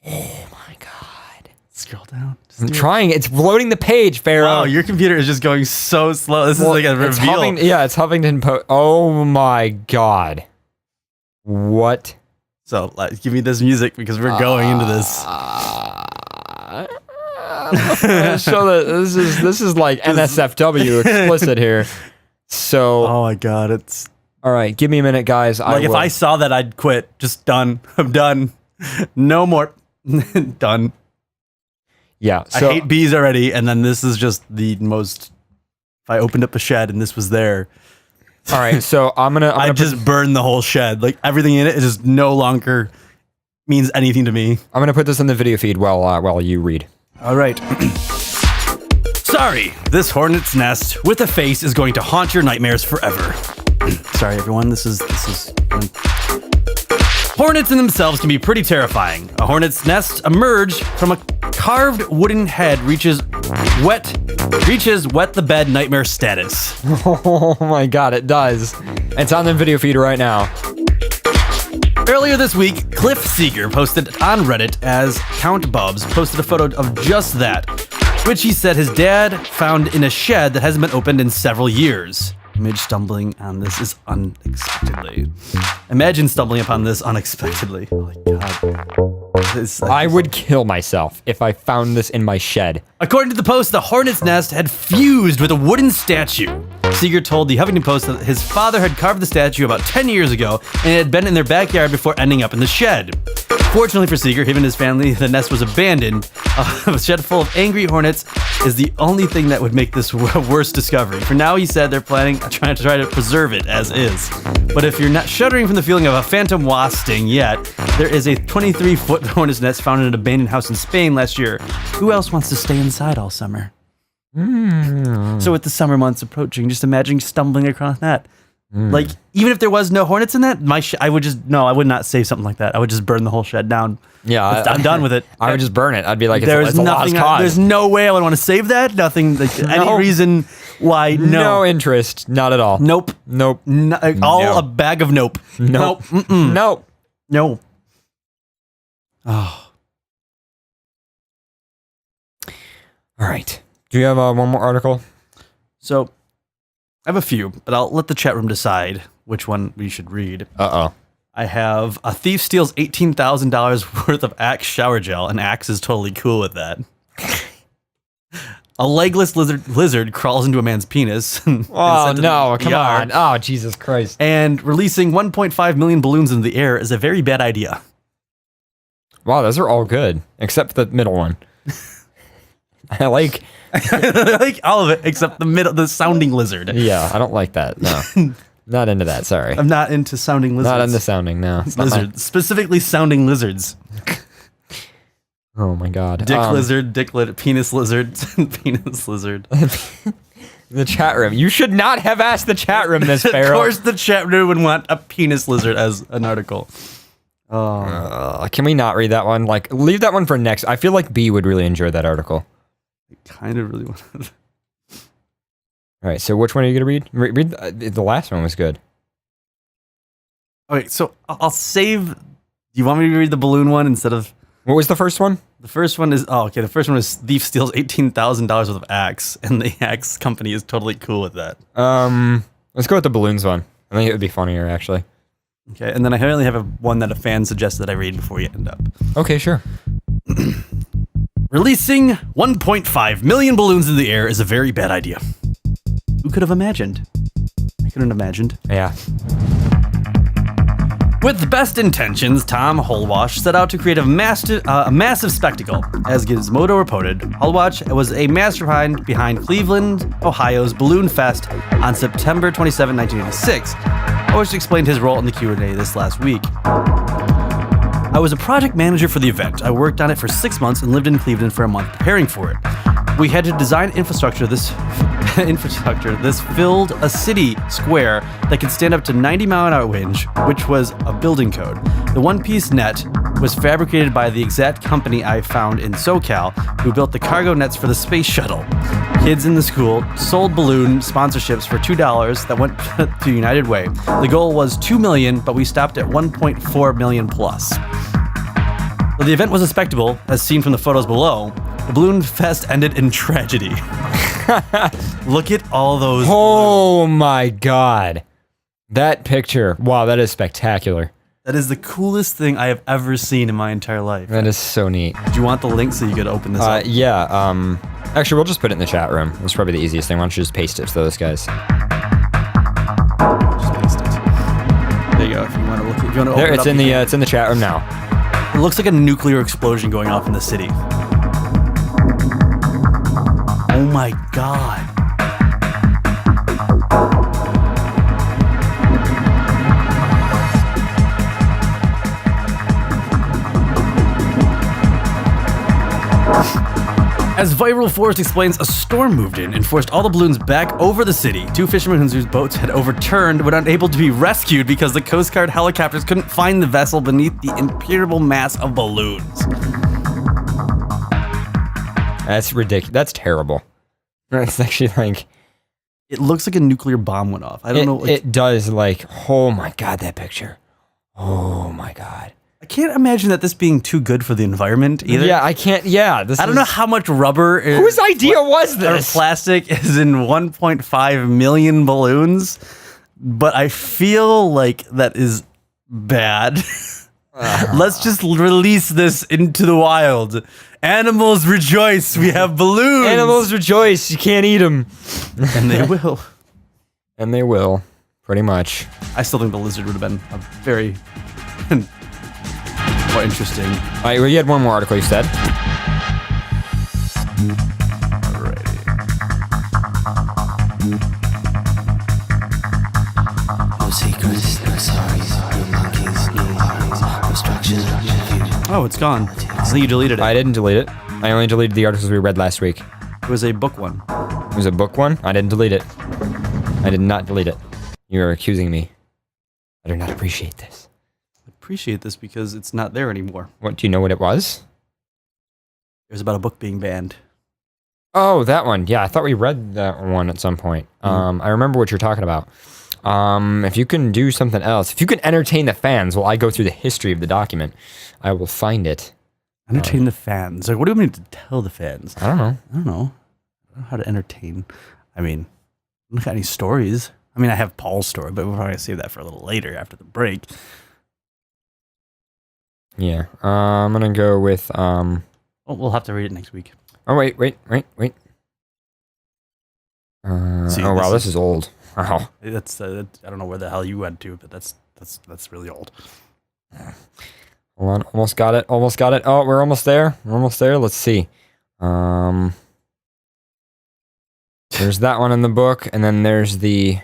Oh my god. Scroll down. I'm trying. It's loading the page, Pharaoh. Wow, your computer is just going so slow. This is like a reveal. It's Huffington Post. Oh my god. What? So, give me this music because we're going into this. show that this is like NSFW explicit here. So, Oh my god, it's all right, give me a minute, guys. like if I saw that, I'd quit. Just done. I'm done. No more. Done. Yeah, so I hate bees already, and then this is just the most. If I opened up a shed and this was there, all right, so I'd just burn the whole shed. Like everything in it is just no longer means anything to me. I'm gonna put this in the video feed while you read. All right. Sorry, this hornet's nest with a face is going to haunt your nightmares forever. Sorry, everyone. This is. Hornets in themselves can be pretty terrifying. A hornet's nest emerged from a carved wooden head reaches wet the bed nightmare status. Oh my god, it does. It's on the video feed right now. Earlier this week, Cliff Seeger posted on Reddit as Count Bubs posted a photo of just that, which he said his dad found in a shed that hasn't been opened in several years. Image stumbling on this is unexpectedly. Imagine stumbling upon this unexpectedly. Oh my god. I would kill myself if I found this in my shed. According to the post, the hornet's nest had fused with a wooden statue. Seeger told the Huffington Post that his father had carved the statue about 10 years ago and it had been in their backyard before ending up in the shed. Fortunately for Seeger, him and his family, the nest was abandoned. A shed full of angry hornets is the only thing that would make this a worse discovery. For now, he said they're trying to preserve it as is. But if you're not shuddering from the feeling of a phantom wasp sting yet, there is a 23-foot hornet's nest found in an abandoned house in Spain last year. Who else wants to stay inside all summer? So with the summer months approaching, just imagine stumbling across that. Like, even if there was no hornets in that, I would not save something like that. I would just burn the whole shed down. Yeah, I'm done with it. I would just burn it. I'd be like, it's there's a lost cause. There's no way I would want to save that. Nothing. Like, any reason why? No interest. Not at all. Nope. Nope. A bag of nope. Nope. Mm-mm. Nope. No. Oh. All right. Do you have one more article? So, I have a few, but I'll let the chat room decide which one we should read. Uh-oh. I have a thief steals $18,000 worth of Axe shower gel, and Axe is totally cool with that. A legless lizard crawls into a man's penis. Oh, no, come on. Oh, Jesus Christ. And releasing 1.5 million balloons into the air is a very bad idea. Wow, those are all good, except the middle one. I like all of it except the sounding lizard. Yeah, I don't like that. No. Not into that, sorry. I'm not into sounding lizards. Not into sounding, no. Lizards. Specifically sounding lizards. Oh my god. Dick lizard, penis lizard, penis lizard. The chat room. You should not have asked the chat room this, Farrell. Of course the chat room would want a penis lizard as an article. Can we not read that one? Like, leave that one for next. I feel like B would really enjoy that article. I kind of really want to. All right, so which one are you going to read? Read the last one was good. Okay, so I'll save. Do you want me to read the balloon one instead of? What was the first one? The first one is the first one is thief steals $18,000 worth of Axe, and the Axe company is totally cool with that. Let's go with the balloons one. I think it would be funnier actually. Okay, and then I only have one that a fan suggested that I read before you end up. Okay, sure. Releasing 1.5 million balloons in the air is a very bad idea. Who could have imagined? I couldn't have imagined. Yeah. With the best intentions, Tom Holwash set out to create a massive spectacle. As Gizmodo reported, Holwash was a mastermind behind Cleveland, Ohio's Balloon Fest on September 27, 1986. Holwash explained his role in the Q&A this last week. I was a project manager for the event. I worked on it for 6 months and lived in Cleveland for a month preparing for it. We had to design infrastructure. This filled a city square that could stand up to 90-mile-an-hour wind, which was a building code. The one-piece net was fabricated by the exact company I found in SoCal, who built the cargo nets for the space shuttle. Kids in the school sold balloon sponsorships for $2 that went to United Way. The goal was $2 million, but we stopped at $1.4 million plus. Though the event was a spectacle, as seen from the photos below, the Balloon Fest ended in tragedy. Look at all those. Oh my god. That picture. Wow, that is spectacular. That is the coolest thing I have ever seen in my entire life. That is so neat. Do you want the link so you could open this up? Yeah. Actually, we'll just put it in the chat room. That's probably the easiest thing. Why don't you just paste it to those guys? Just paste it. There you go. If you want to look, if you want to open There, it it's up, in the it's in the chat room now. It looks like a nuclear explosion going off in the city. Oh my god. As Viral Forest explains, a storm moved in and forced all the balloons back over the city. 2 fishermen whose boats had overturned were unable to be rescued because the Coast Guard helicopters couldn't find the vessel beneath the impenetrable mass of balloons. That's ridiculous. That's terrible. It's actually like... It looks like a nuclear bomb went off. I don't know. It does, like... Oh my god, that picture. Oh my god. I can't imagine that this being too good for the environment either. Yeah, I can't... Yeah, I don't know how much rubber... Whose idea was or this? plastic is in 1.5 million balloons, but I feel like that is bad. Let's just release this into the wild. Animals rejoice, we have balloons. Animals rejoice, you can't eat them. And they will. And they will, pretty much. I still think the lizard would have been a very more interesting. All right, well, you had one more article, you said. Alrighty. No secrets, no sorries, no monkeys, no worries, no structures, no confusion. Oh, it's gone. I think you deleted it. I didn't delete it. I only deleted the articles we read last week. It was a book one. It was a book one? I didn't delete it. I did not delete it. You're accusing me. I do not appreciate this. I appreciate this because it's not there anymore. What, do you know what it was? It was about a book being banned. Oh, that one. Yeah, I thought we read that one at some point. I remember what you're talking about. If you can do something else, if you can entertain the fans while I go through the history of the document, I will find it. Entertain the fans. Like, what do you mean to tell the fans? I don't know. I don't know how to entertain. I mean, I don't got any stories. I mean, I have Paul's story, but we're probably going to save that for a little later after the break. Yeah. I'm going to go with... Well, we'll have to read it next week. Oh, wait. See, Oh, wow, this is old. Wow. That's I don't know where the hell you went to, but that's really old. Hold on, almost got it. Oh, we're almost there. Let's see. There's that one in the book, and then there's the...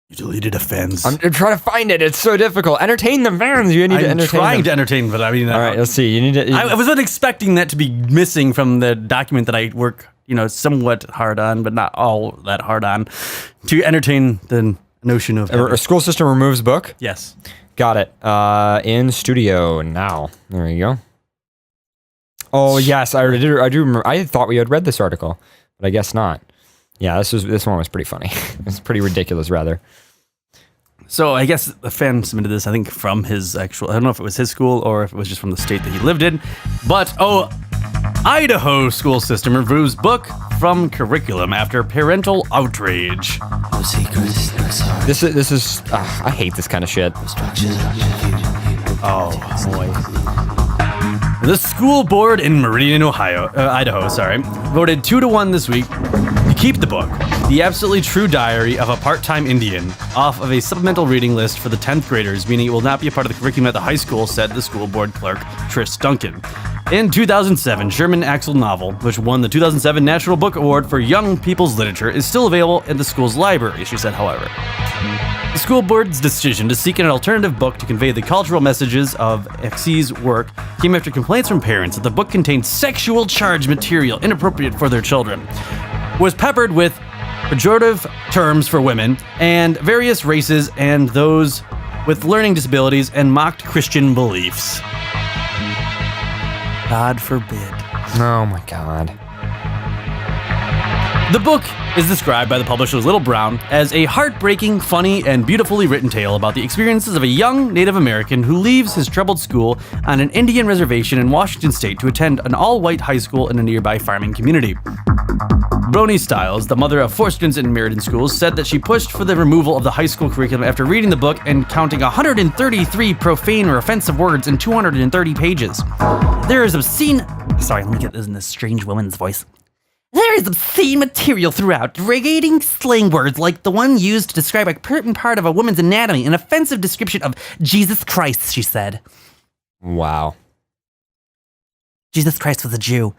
You deleted a fans. I'm trying to find it. It's so difficult. Entertain the fans. You need to entertain them. I'm trying to entertain, but I mean... All right, let's see. You need to... I wasn't expecting that to be missing from the document that I work, somewhat hard on, but not all that hard on, to entertain the notion of... A school system removes book? Yes. Got it. In studio now. There you go. Oh, yes. I do remember. I thought we had read this article, but I guess not. Yeah, this one was pretty funny. It's pretty ridiculous, rather. So I guess the fan submitted this, I think, from his actual... I don't know if it was his school or if it was just from the state that he lived in. But, Idaho school system removes book from curriculum after parental outrage. No secrets, no sorries, This is... I hate this kind of shit. no structures, no confusion. Oh, boy. The school board in Meridian, Idaho, voted 2-1 this week to keep the book, The Absolutely True Diary of a Part-Time Indian, off of a supplemental reading list for the 10th graders, meaning it will not be a part of the curriculum at the high school, said the school board clerk, Tris Duncan. In 2007, Sherman Axel novel, which won the 2007 National Book Award for Young People's Literature, is still available in the school's library, she said, however. The school board's decision to seek an alternative book to convey the cultural messages of X's work came after complaints from parents that the book contained sexual charged material inappropriate for their children, was peppered with pejorative terms for women and various races and those with learning disabilities, and mocked Christian beliefs. God forbid. Oh, my God. The book is described by the publisher Little Brown as a heartbreaking, funny, and beautifully written tale about the experiences of a young Native American who leaves his troubled school on an Indian reservation in Washington state to attend an all-white high school in a nearby farming community. Brony Stiles, the mother of 4 students in Meriden schools, said that she pushed for the removal of the high school curriculum after reading the book and counting 133 profane or offensive words in 230 pages. There is obscene... Sorry, let me get this in this strange woman's voice. There is obscene material throughout, degrading slang words like the one used to describe a certain part of a woman's anatomy, an offensive description of Jesus Christ, she said. Wow. Jesus Christ was a Jew.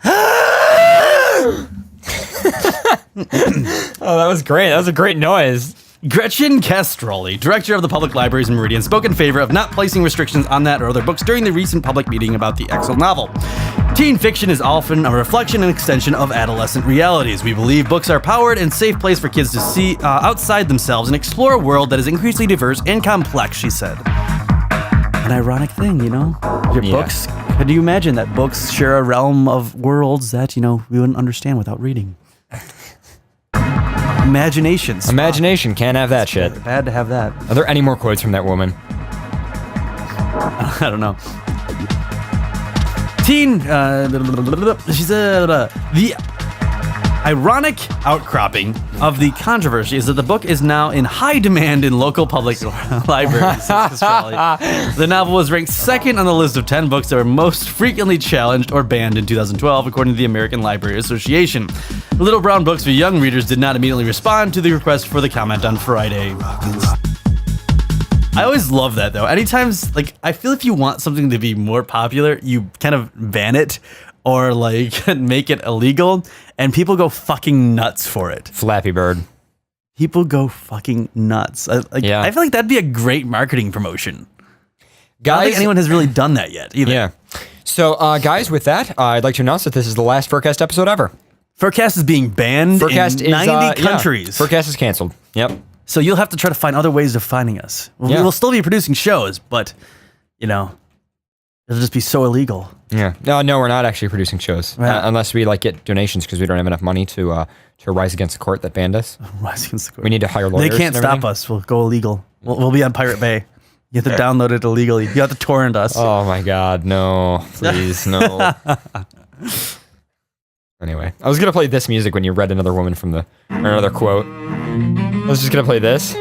Oh, that was great. That was a great noise. Gretchen Castrolli, director of the public libraries in Meridian, spoke in favor of not placing restrictions on that or other books during the recent public meeting about the Exel novel. Teen fiction is often a reflection and extension of adolescent realities. We believe books are a powered and safe place for kids to see outside themselves and explore a world that is increasingly diverse and complex, she said. An ironic thing, you know? Books, could you imagine that books share a realm of worlds that, you know, we wouldn't understand without reading? Imaginations. Imagination, can't have that shit. Bad to have that. Are there any more quotes from that woman? I don't know. The ironic outcropping of the controversy is that the book is now in high demand in local public libraries. The novel was ranked second on the list of 10 books that were most frequently challenged or banned in 2012, according to the American Library Association. Little Brown Books for young readers did not immediately respond to the request for the comment on Friday. I always love that, though. Anytime, like, I feel if you want something to be more popular, you kind of ban it or, like, make it illegal, and people go fucking nuts for it. Flappy Bird. People go fucking nuts. I feel like that'd be a great marketing promotion. Guys, I don't think anyone has really done that yet, either. Yeah. So, guys, with that, I'd like to announce that this is the last FurCast episode ever. FurCast is being banned in 90 countries. Yeah. FurCast is canceled. Yep. So you'll have to try to find other ways of finding us. Yeah. We'll still be producing shows, but, you know, it'll just be so illegal. Yeah. No, we're not actually producing shows. Right. Unless we, like, get donations because we don't have enough money to rise against the court that banned us. Rise against the court. We need to hire lawyers. They can't stop us. We'll go illegal. We'll be on Pirate Bay. You have to download it illegally. You have to torrent us. Oh, my God. No. Please, no. Anyway, I was going to play this music when you read another woman from or another quote. I was just going to play this.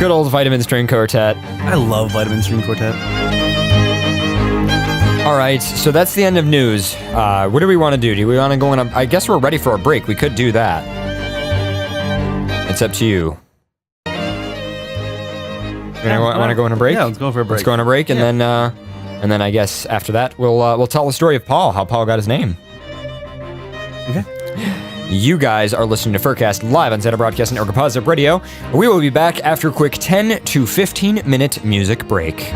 Good old Vitamin String Quartet. I love Vitamin String Quartet. All right, so that's the end of news. What do we want to do? Do we want to go on I guess we're ready for a break. We could do that. It's up to you. Want to go on a break? Yeah, let's go for a break. Let's go on a break, and then I guess after that we'll tell the story of Paul, how Paul got his name. Okay. You guys are listening to FurCast live on Zeta Broadcasting Network Positive Radio. We will be back after a quick 10 to 15 minute music break.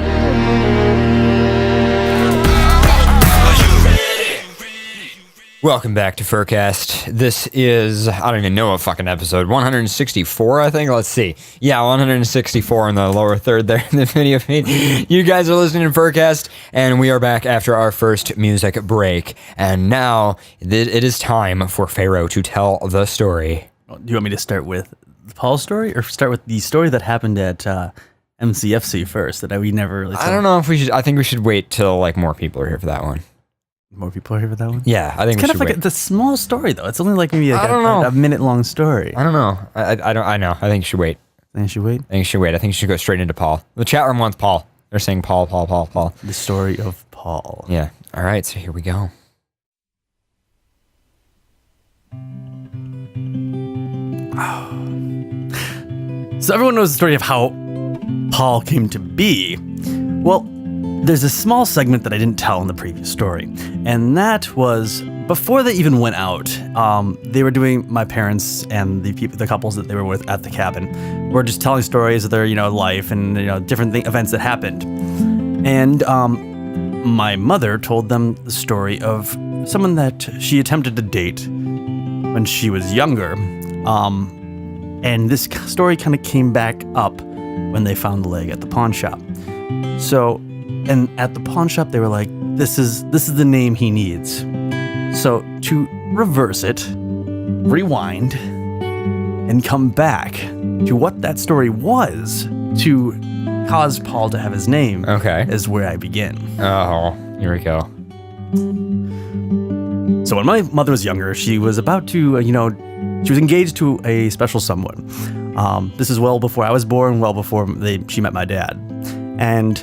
Welcome back to FurCast. This is, I don't even know a fucking episode, 164, I think? Let's see. Yeah, 164 in the lower third there in the video feed. You guys are listening to FurCast, and we are back after our first music break. And now, it is time for Pharaoh to tell the story. Do you want me to start with Paul's story, or start with the story that happened at MCFC first, that we never really told? I don't know if we should, I think we should wait till, like, more people are here for that one. More people are here for that one? Yeah, I think it's we kind should of like wait. a small story, though. It's only like maybe like a minute-long story. I don't know. I know. I think you should wait. I think you should wait? I think you should wait. I think you should go straight into Paul. The chat room wants Paul. They're saying Paul. The story of Paul. Yeah. All right, so here we go. So everyone knows the story of how Paul came to be. Well, there's a small segment that I didn't tell in the previous story, and that was before they even went out. They were doing, my parents and the couples that they were with at the cabin were just telling stories of their life and different events that happened. And my mother told them the story of someone that she attempted to date when she was younger. And this story kind of came back up when they found the leg at the pawn shop. So, and at the pawn shop, they were like, this is the name he needs. So to reverse it, rewind, and come back to what that story was to cause Paul to have his name, Okay. is where I begin. Oh, here we go. So when my mother was younger, she was about to, she was engaged to a special someone. This is well before I was born, well before she met my dad. And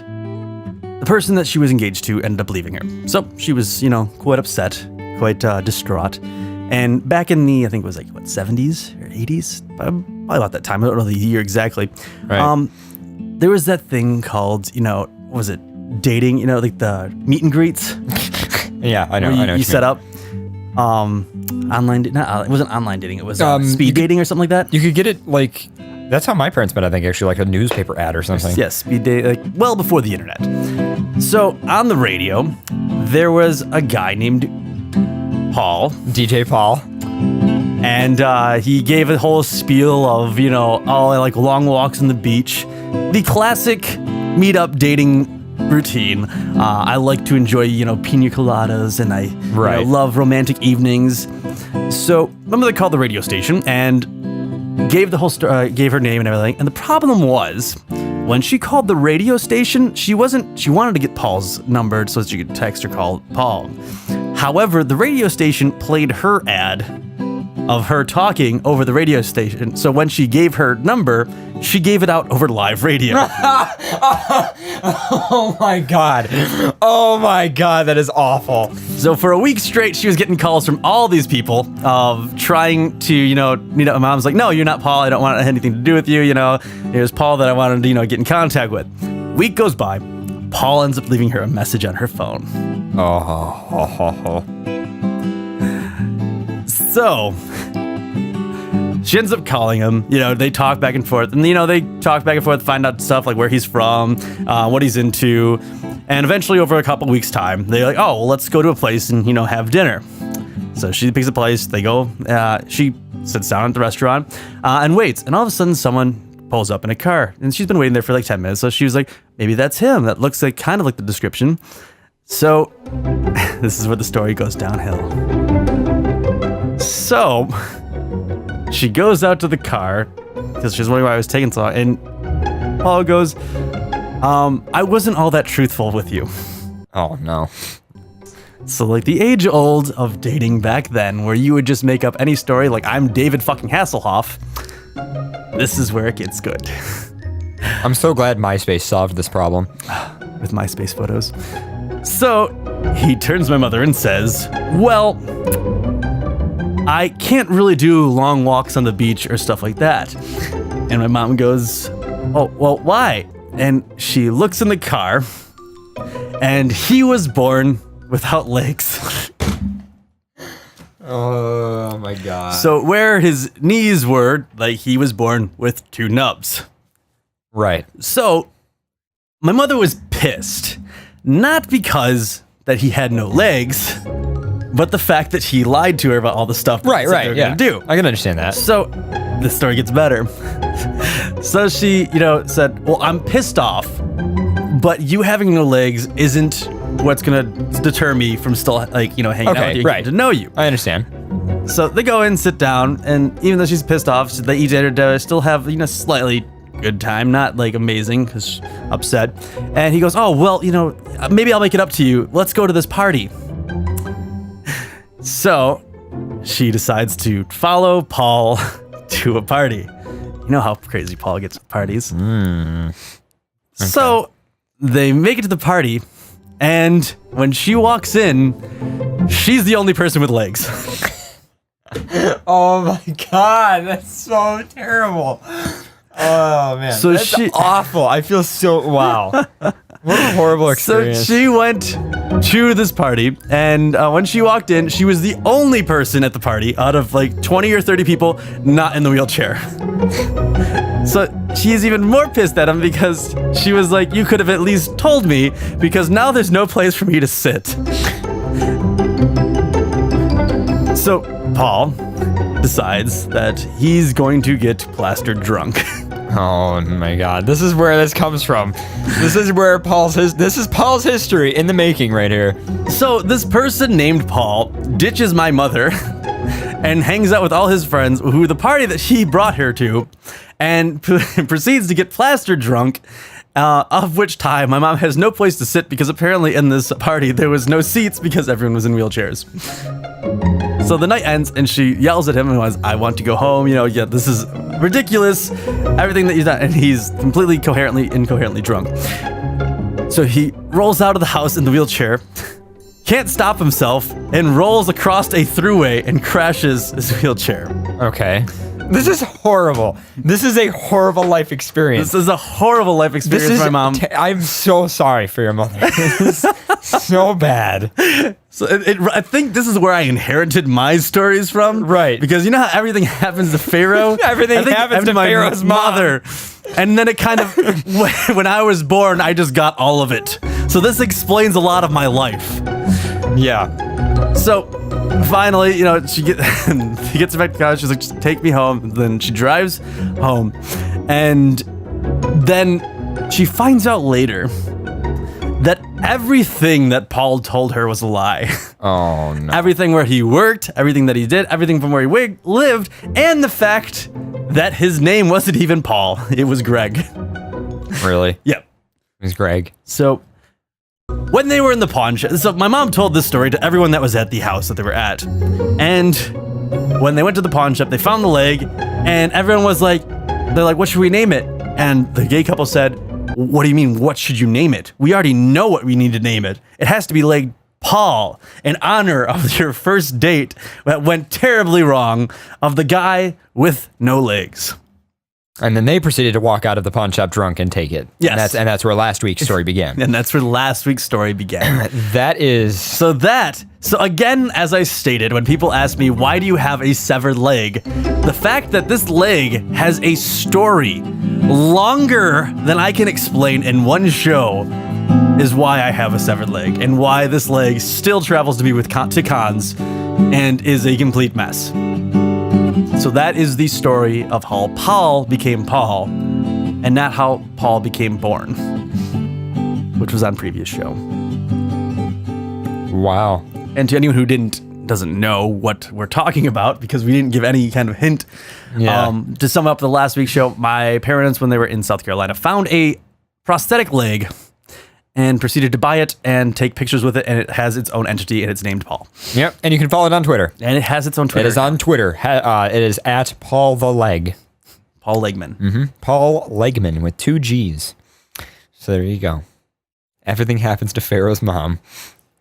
the person that she was engaged to ended up leaving her. So she was, quite upset, quite distraught. And back in the, I think it was 70s or 80s? Probably about that time. I don't know the year exactly. Right. There was that thing called, what was it? Dating, like the meet and greets. Yeah, I know. You set up online. It wasn't online dating. It was speed dating or something like that. You could get it that's how my parents met. I think actually, like a newspaper ad or something. Yes, speed dating, well before the internet. So on the radio, there was a guy named Paul, DJ Paul, and he gave a whole spiel of I like long walks on the beach, the classic meetup dating routine. I like to enjoy, pina coladas, and I love romantic evenings. So my mother called the radio station and gave the whole gave her name and everything. And the problem was, when she called the radio station, she wanted to get Paul's number so that she could text or call Paul. However, the radio station played her ad of her talking over the radio station. So when she gave her number, she gave it out over live radio. Oh my god. Oh my god, that is awful. So for a week straight, she was getting calls from all these people trying to, meet up. My mom's like, no, you're not Paul. I don't want anything to do with you. It was Paul that I wanted to, get in contact with. Week goes by. Paul ends up leaving her a message on her phone. So she ends up calling him. They talk back and forth, and they talk back and forth, find out stuff like where he's from, what he's into, and eventually over a couple weeks' time, they're like, oh, well, let's go to a place and have dinner. So she picks a place. They go. She sits down at the restaurant and waits, and all of a sudden, someone pulls up in a car, and she's been waiting there for 10 minutes. So she was like, maybe that's him. That looks kind of like the description. So this is where the story goes downhill. So she goes out to the car because she's wondering why I was taking so long. And Paul goes, I wasn't all that truthful with you. Oh, no. So the age old of dating back then, where you would just make up any story like I'm David fucking Hasselhoff. This is where it gets good. I'm so glad MySpace solved this problem. With MySpace photos. So he turns to my mother and says, well, I can't really do long walks on the beach or stuff like that. And my mom goes, oh, well, why? And she looks in the car, and he was born without legs. Oh my god. So where his knees were, he was born with two nubs. Right. So my mother was pissed, not because that he had no legs, but the fact that he lied to her about all the stuff that they were gonna do. I can understand that. So the story gets better. So she, said, well, I'm pissed off, but you having no legs isn't what's gonna deter me from still hanging out with you, getting to know you. I understand. So they go in, sit down, and even though she's pissed off, they eat dinner, still have slightly good time, not amazing because she's upset. And he goes, oh well, maybe I'll make it up to you. Let's go to this party. So she decides to follow Paul to a party. You know how crazy Paul gets at parties. Okay. So they make it to the party, and when she walks in, she's the only person with legs. Oh my god, that's so terrible. Oh man, so that's awful. I feel so wow. What a horrible experience. So she went to this party, and when she walked in, she was the only person at the party out of 20 or 30 people not in the wheelchair. So she's even more pissed at him because she was like, you could have at least told me, because now there's no place for me to sit. So Paul decides that he's going to get plastered drunk. Oh my god, this is where this comes from. This is where Paul's history in the making right here. So this person named Paul ditches my mother and hangs out with all his friends, who the party that she brought her to, and proceeds to get plastered drunk Of which time my mom has no place to sit because apparently in this party there was no seats because everyone was in wheelchairs. So the night ends and she yells at him and was, I want to go home. Yeah, this is ridiculous. Everything that he's done. And he's completely incoherently drunk. So he rolls out of the house in the wheelchair, can't stop himself, and rolls across a throughway and crashes his wheelchair. Okay. This is horrible. This is a horrible life experience. This is a horrible life experience for my mom. I'm so sorry for your mother. This is so bad. So I think this is where I inherited my stories from. Right. Because you know how everything happens to Pharaoh? Everything happens to my Pharaoh's mother. And then it kind of, when I was born, I just got all of it. So this explains a lot of my life. Yeah. So finally, she gets back to college. She's like, just take me home. Then she drives home. And then she finds out later that everything that Paul told her was a lie. Oh, no. Everything where he worked, everything that he did, everything from where he lived, and the fact that his name wasn't even Paul. It was Greg. Really? Yep. It was Greg. So when they were in the pawn shop, so my mom told this story to everyone that was at the house that they were at. And when they went to the pawn shop, they found the leg, and everyone was like, what should we name it? And the gay couple said, what do you mean, what should you name it? We already know what we need to name it. It has to be leg Paul, in honor of your first date that went terribly wrong of the guy with no legs. And then they proceeded to walk out of the pawn shop drunk and take it. Yes. And that's where last week's story began. And that's where last week's story began. That is... So again, as I stated, when people ask me, why do you have a severed leg? The fact that this leg has a story longer than I can explain in one show is why I have a severed leg, and why this leg still travels to me to cons and is a complete mess. So that is the story of how Paul became Paul, and not how Paul became born, which was on previous show. Wow. And to anyone who doesn't know what we're talking about, because we didn't give any kind of hint. To sum up the last week's show, my parents, when they were in South Carolina, found a prosthetic leg and proceeded to buy it and take pictures with it, and it has its own entity, and it's named Paul. Yep, and you can follow it on Twitter. And it has its own Twitter. It is on Twitter. It is at Paul the Leg. Paul Legman. Mm-hmm. Paul Legman with 2 G's. So there you go. Everything happens to Pharaoh's mom.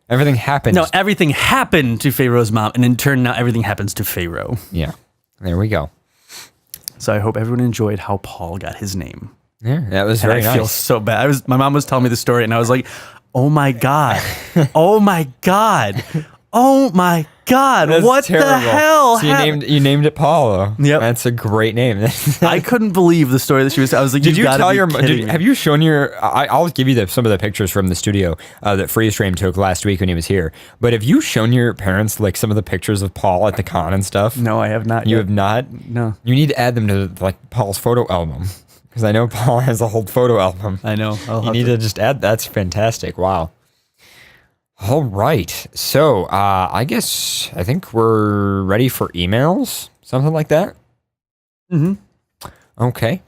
Everything happens. No, everything happened to Pharaoh's mom, and in turn, now everything happens to Pharaoh. Yeah, there we go. So I hope everyone enjoyed how Paul got his name. Yeah, that was very nice. I feel so bad. My mom was telling me the story, and I was like, "Oh my god! Oh my god! Oh my god! That's what terrible. the hell?" So you named it Paul, though. Yep, that's a great name. I couldn't believe the story that she was. I was like, "Did you tell your? Have you shown your? I'll give you some of the pictures from the studio that Freeze Frame took last week when he was here. But have you shown your parents like some of the pictures of Paul at the con and stuff? No, I have not. You have not. No. You need to add them to like Paul's photo album. Because I know Paul has a whole photo album. I know. You need to just add. That's fantastic. Wow. All right. So I think we're ready for emails. Something like that. Mm-hmm. Okay.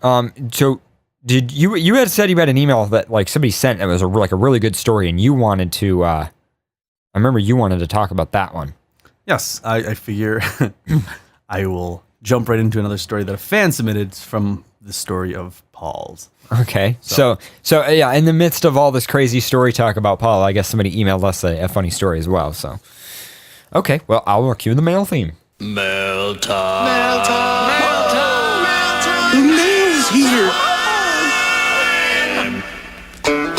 So did you had said you had an email that like somebody sent that was a really good story, and you wanted to. I remember you wanted to talk about that one. Yes, I figure I will jump right into another story that a fan submitted from the story of Paul's. Okay. So yeah, in the midst of all this crazy story talk about Paul, I guess somebody emailed us a funny story as well. So, okay. Well, I'll cue the mail theme. Mail time. Mail time. Mail time. Mail time. The mail's here.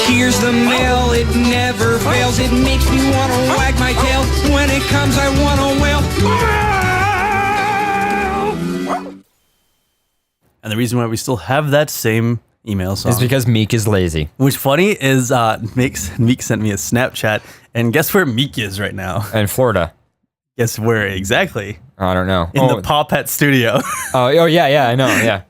Here's the mail, it never fails. It makes me want to wag my tail. When it comes, I want to wail. And the reason why we still have that same email song is because Meek is lazy. What's funny is Meek sent me a Snapchat, and guess where Meek is right now? In Florida. Guess where exactly? I don't know. In the Paw Pet studio. Oh yeah, I know, yeah.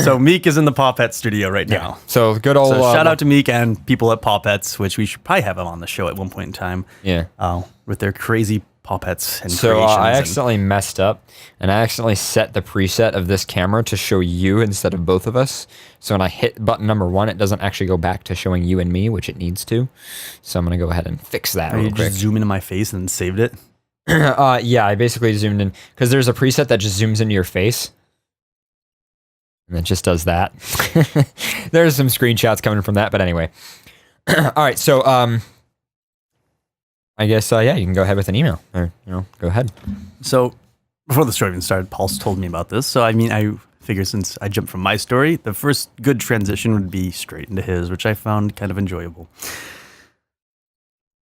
So Meek is in the Paw Pet studio right now. So good old... So shout out to Meek and people at Paw Pets, which we should probably have them on the show at one point in time. Yeah. With their crazy Paw Pets and So creations. I and- accidentally messed up, and I accidentally set the preset of this camera to show you instead of both of us. So when I hit button number 1, it doesn't actually go back to showing you and me, which it needs to. So I'm going to go ahead and fix that you real quick. just zoom into my face and saved it. Yeah, I basically zoomed in because there's a preset that just zooms into your face. And it just does that. There's some screenshots coming from that, but anyway. All right, so I guess yeah, you can go ahead with an email, or go ahead. So before the story even started, Paul's told me about this. So I mean, I figure since I jumped from my story, the first good transition would be straight into his, which I found kind of enjoyable.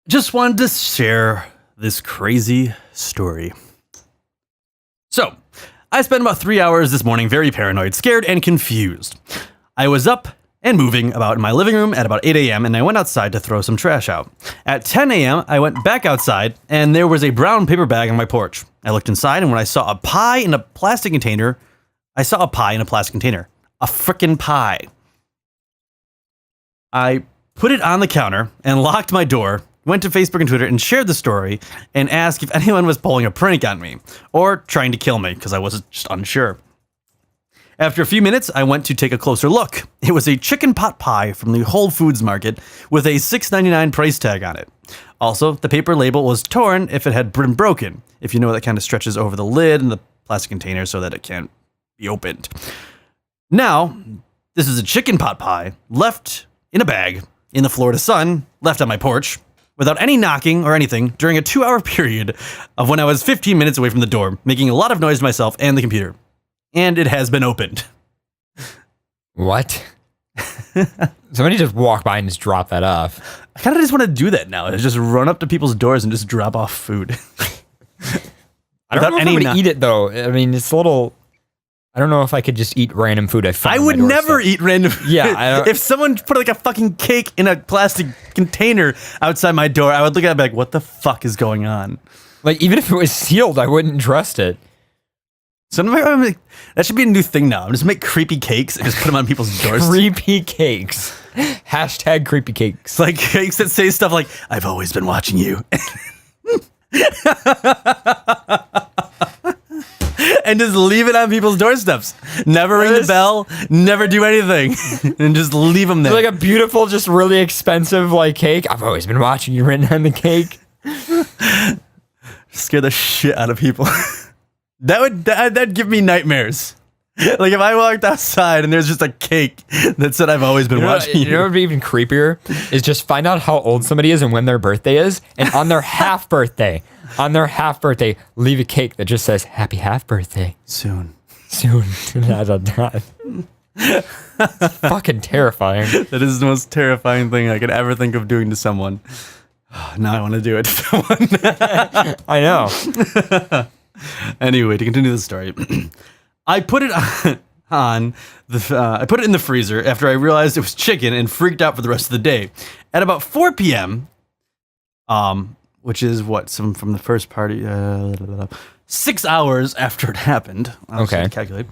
Just wanted to share this crazy story. So, I spent about 3 hours this morning very paranoid, scared, and confused. I was up and moving about in my living room at about 8 a.m. and I went outside to throw some trash out. At 10 a.m., I went back outside and there was a brown paper bag on my porch. I looked inside and when I saw a pie in a plastic container, a frickin' pie. I put it on the counter and locked my door, went to Facebook and Twitter and shared the story and asked if anyone was pulling a prank on me or trying to kill me because I was just unsure. After a few minutes, I went to take a closer look. It was a chicken pot pie from the Whole Foods market with a $6.99 price tag on it. Also, the paper label was torn if it had been broken. If you know, that kind of stretches over the lid and the plastic container so that it can't be opened. Now, this is a chicken pot pie left in a bag in the Florida sun, left on my porch, without any knocking or anything during a 2-hour period of when I was 15 minutes away from the door, making a lot of noise to myself and the computer. And it has been opened. What? Somebody just walk by and just drop that off. I kind of just want to do that now. Is just run up to people's doors and just drop off food. I don't know if I'm going to eat it, though. I mean, it's a little... I don't know if I could just eat random food I found. I would never eat random food. Yeah. If someone put like a fucking cake in a plastic container outside my door, I would look at it and be like, what the fuck is going on? Like, even if it was sealed, I wouldn't trust it. So that should be a new thing now. Just make creepy cakes and just put them on people's doors. Creepy cakes. Hashtag creepy cakes. Like cakes that say stuff like, I've always been watching you. And just leave it on people's doorsteps. Never ring the bell, never do anything. And just leave them there. It's like a beautiful, just really expensive like cake. I've always been watching you written on the cake. Scare the shit out of people. That'd give me nightmares. Like if I walked outside and there's just a cake that said I've always been watching you. You know what would be even creepier is just find out how old somebody is and when their birthday is, and on their half birthday, leave a cake that just says happy half birthday. Soon. It's fucking terrifying. That is the most terrifying thing I could ever think of doing to someone. Now I want to do it to someone. I know. Anyway, to continue the story, I put it I put it in the freezer after I realized it was chicken and freaked out for the rest of the day. At about 4 p.m., which is from the first party, 6 hours after it happened. Okay. Calculate.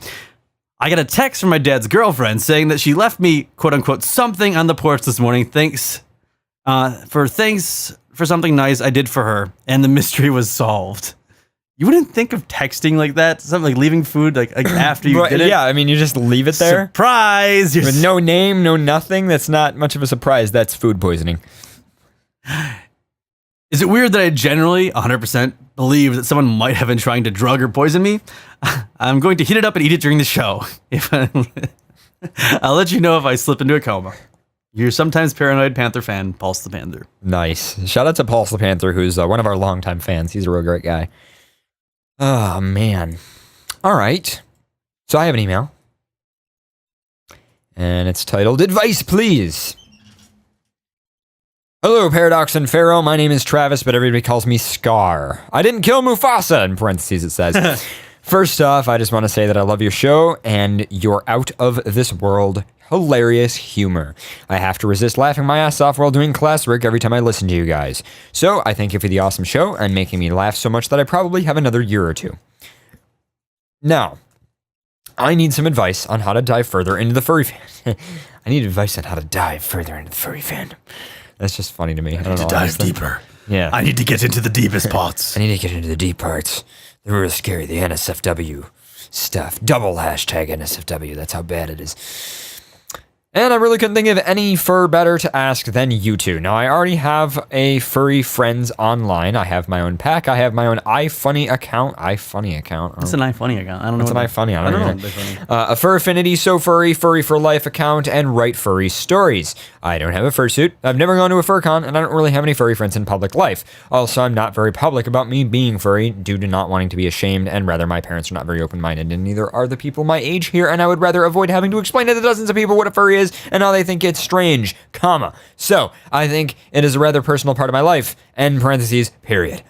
I got a text from my dad's girlfriend saying that she left me, quote unquote, something on the porch this morning. Thanks for something nice I did for her, and the mystery was solved. You wouldn't think of texting like that, something like leaving food like after you did it. Yeah, I mean, you just leave it there. Surprise! With no name, no nothing. That's not much of a surprise. That's food poisoning. Is it weird that I generally 100% believe that someone might have been trying to drug or poison me? I'm going to heat it up and eat it during the show. I'll let you know if I slip into a coma. Your sometimes paranoid Panther fan, Pulse the Panther. Nice. Shout out to Pulse the Panther, who's one of our longtime fans. He's a real great guy. Oh, man. All right. So I have an email. And it's titled, Advice, Please. Hello, Paradox and Pharaoh. My name is Travis, but everybody calls me Scar. I didn't kill Mufasa, in parentheses it says. First off, I just want to say that I love your show and your out of this world hilarious humor. I have to resist laughing my ass off while doing classwork every time I listen to you guys. So I thank you for the awesome show and making me laugh so much that I probably have another year or two. Now, I need some advice on how to dive further into the furry fandom. I need advice on how to dive further into the furry fandom. That's just funny to me. I don't know. Dive deeper. Yeah. I need to get into the deepest parts. I need to get into the deep parts. They're real scary. The NSFW stuff. Double hashtag NSFW. That's how bad it is. And I really couldn't think of any fur better to ask than you two. Now, I already have a furry friends online. I have my own pack. I have my own iFunny account. iFunny account. It's an iFunny account. I don't know. What's an iFunny? I don't know. A Fur Affinity, So Furry, Furry for Life account, and Write Furry Stories. I don't have a fursuit. I've never gone to a FurCon, and I don't really have any furry friends in public life. Also, I'm not very public about me being furry due to not wanting to be ashamed, and rather my parents are not very open-minded, and neither are the people my age here, and I would rather avoid having to explain to the dozens of people what a furry is and how they think it's strange, comma. So, I think it is a rather personal part of my life, end parentheses, period.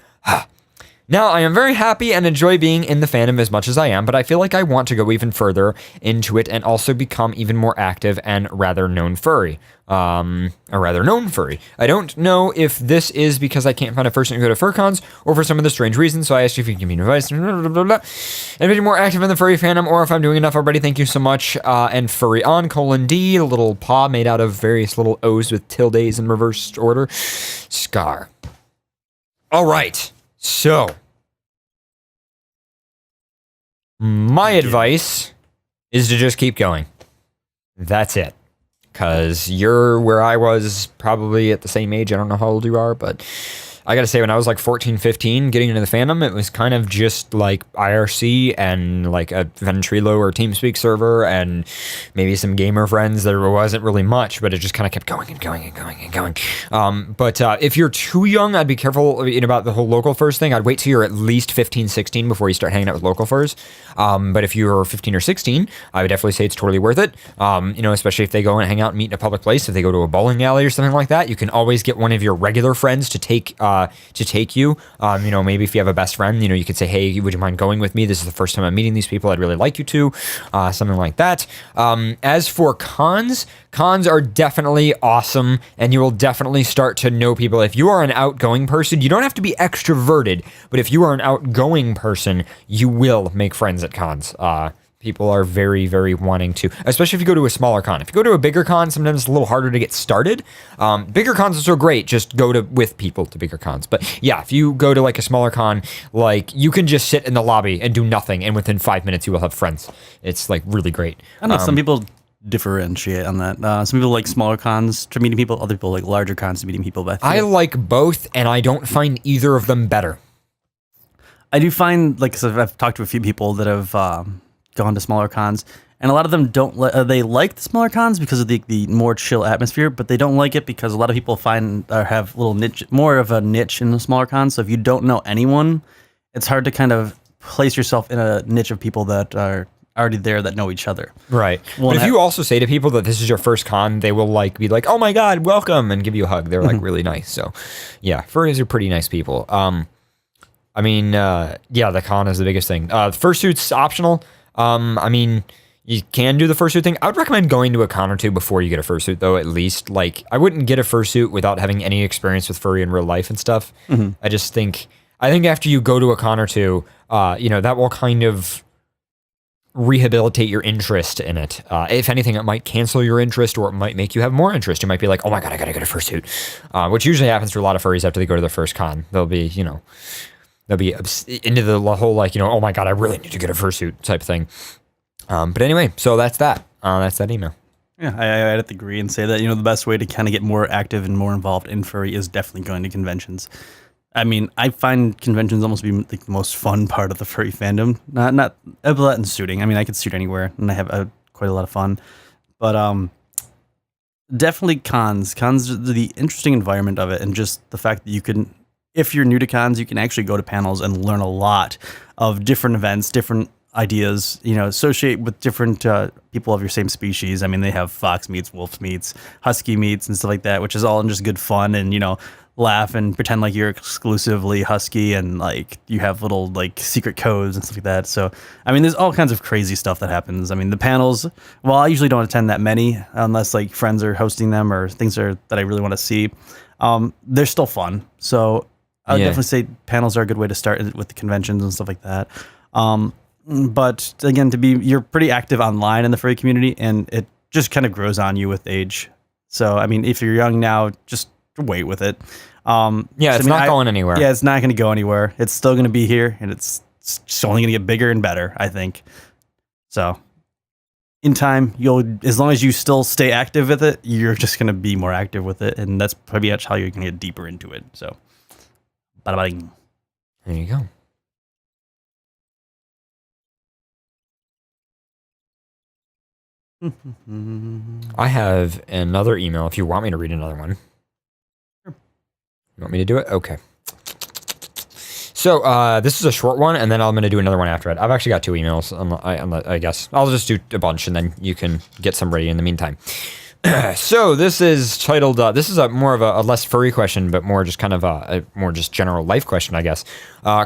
Now, I am very happy and enjoy being in the fandom as much as I am, but I feel like I want to go even further into it and also become even more active and rather known furry. A rather known furry. I don't know if this is because I can't find a fursuit to go to FurCons or for some of the strange reasons, so I asked you if you can give me advice. And be more active in the furry fandom or if I'm doing enough already. Thank you so much. And furry on, :D, a little paw made out of various little O's with tildes in reversed order. Scar. All right. So, my advice is to just keep going. That's it. Because you're where I was probably at the same age. I don't know how old you are, but I gotta say, when I was like 14, 15, getting into the fandom, it was kind of just like IRC and like a Ventrilo or TeamSpeak server and maybe some gamer friends. There wasn't really much, but it just kind of kept going and going and going and going. But if you're too young, I'd be careful about the whole local furs thing. I'd wait till you're at least 15, 16 before you start hanging out with local furs. But if you're 15 or 16, I would definitely say it's totally worth it. Especially if they go and hang out and meet in a public place. If they go to a bowling alley or something like that, you can always get one of your regular friends to take you. Maybe if you have a best friend, you could say, hey, would you mind going with me? This is the first time I'm meeting these people. I'd really like you to. Something like that. As for cons are definitely awesome, and you will definitely start to know people. If you are an outgoing person, you don't have to be extroverted, but if you are an outgoing person, you will make friends at cons. People are very, very wanting to, especially if you go to a smaller con. If you go to a bigger con, sometimes it's a little harder to get started. Bigger cons are so great, just go with people to bigger cons. But yeah, if you go to like a smaller con, like you can just sit in the lobby and do nothing, and within 5 minutes you will have friends. It's like really great. I know some people differentiate on that. Some people like smaller cons to meeting people, other people like larger cons to meeting people. But I like both, and I don't find either of them better. I do find, like, so I've talked to a few people that have gone to smaller cons, and a lot of them don't they like the smaller cons because of the more chill atmosphere, but they don't like it because a lot of people find or have more of a niche in the smaller cons. So if you don't know anyone, it's hard to kind of place yourself in a niche of people that are already there that know each other. Right. But if you also say to people that this is your first con, they will be like, oh my God, welcome, and give you a hug. They're like really nice. So yeah, furries are pretty nice people. The con is the biggest thing. Fursuit's optional. You can do the fursuit thing. I would recommend going to a con or two before you get a fursuit, though, at least. Like, I wouldn't get a fursuit without having any experience with furry in real life and stuff. Mm-hmm. I think after you go to a con or two, that will kind of rehabilitate your interest in it. If anything, it might cancel your interest, or it might make you have more interest. You might be like, oh my God, I gotta get a fursuit. Which usually happens to a lot of furries after they go to their first con. They'll be into the whole, oh my God, I really need to get a fursuit type thing. But anyway, so that's that. That's that email. Yeah, I'd agree and say that, the best way to kind of get more active and more involved in furry is definitely going to conventions. I mean, I find conventions almost be like the most fun part of the furry fandom. Not other than suiting. I mean, I could suit anywhere, and I have quite a lot of fun. But definitely cons. Cons, the interesting environment of it, and just the fact that you can, if you're new to cons, you can actually go to panels and learn a lot of different events, different ideas, associate with different people of your same species. I mean, they have fox meets, wolf meets, husky meets, and stuff like that, which is all in just good fun, and, laugh and pretend like you're exclusively husky, and like you have little like secret codes and stuff like that. So, I mean, there's all kinds of crazy stuff that happens. I mean, the panels, well, I usually don't attend that many unless like friends are hosting them or things that I really want to see. They're still fun. So I would definitely say panels are a good way to start with the conventions and stuff like that. But again, you're pretty active online in the furry community, and it just kind of grows on you with age. So, I mean, if you're young now, just wait with it. It's not going anywhere. Yeah, it's not going to go anywhere. It's still going to be here, and it's just only going to get bigger and better, I think. So, in time, as long as you still stay active with it, you're just going to be more active with it, and that's probably how you're going to get deeper into it. So, bada bing. There you go. I have another email if you want me to read another one. Sure. You want me to do it? Okay. So this is a short one, and then I'm going to do another one after it. I've actually got 2 emails, I guess. I'll just do a bunch, and then you can get some ready in the meantime. So this is titled, this is more of a less furry question, but more just kind of a more just general life question, I guess.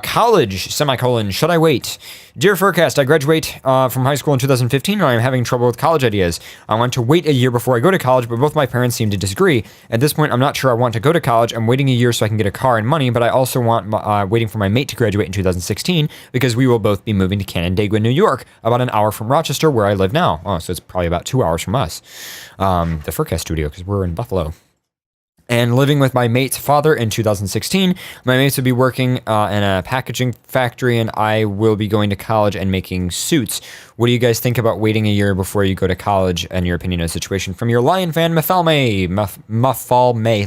College, semicolon, should I wait? Dear FurCast, I graduate from high school in 2015, and I'm having trouble with college ideas. I want to wait a year before I go to college, but both my parents seem to disagree. At this point, I'm not sure I want to go to college. I'm waiting a year so I can get a car and money, but I also want waiting for my mate to graduate in 2016 because we will both be moving to Canandaigua, New York, about an hour from Rochester, where I live now. Oh, so it's probably about 2 hours from us. The FurCast studio, because we're in Buffalo. And living with my mate's father in 2016. My mates will be working in a packaging factory, and I will be going to college and making suits. What do you guys think about waiting a year before you go to college, and your opinion on the situation from your Lion fan, Mafalme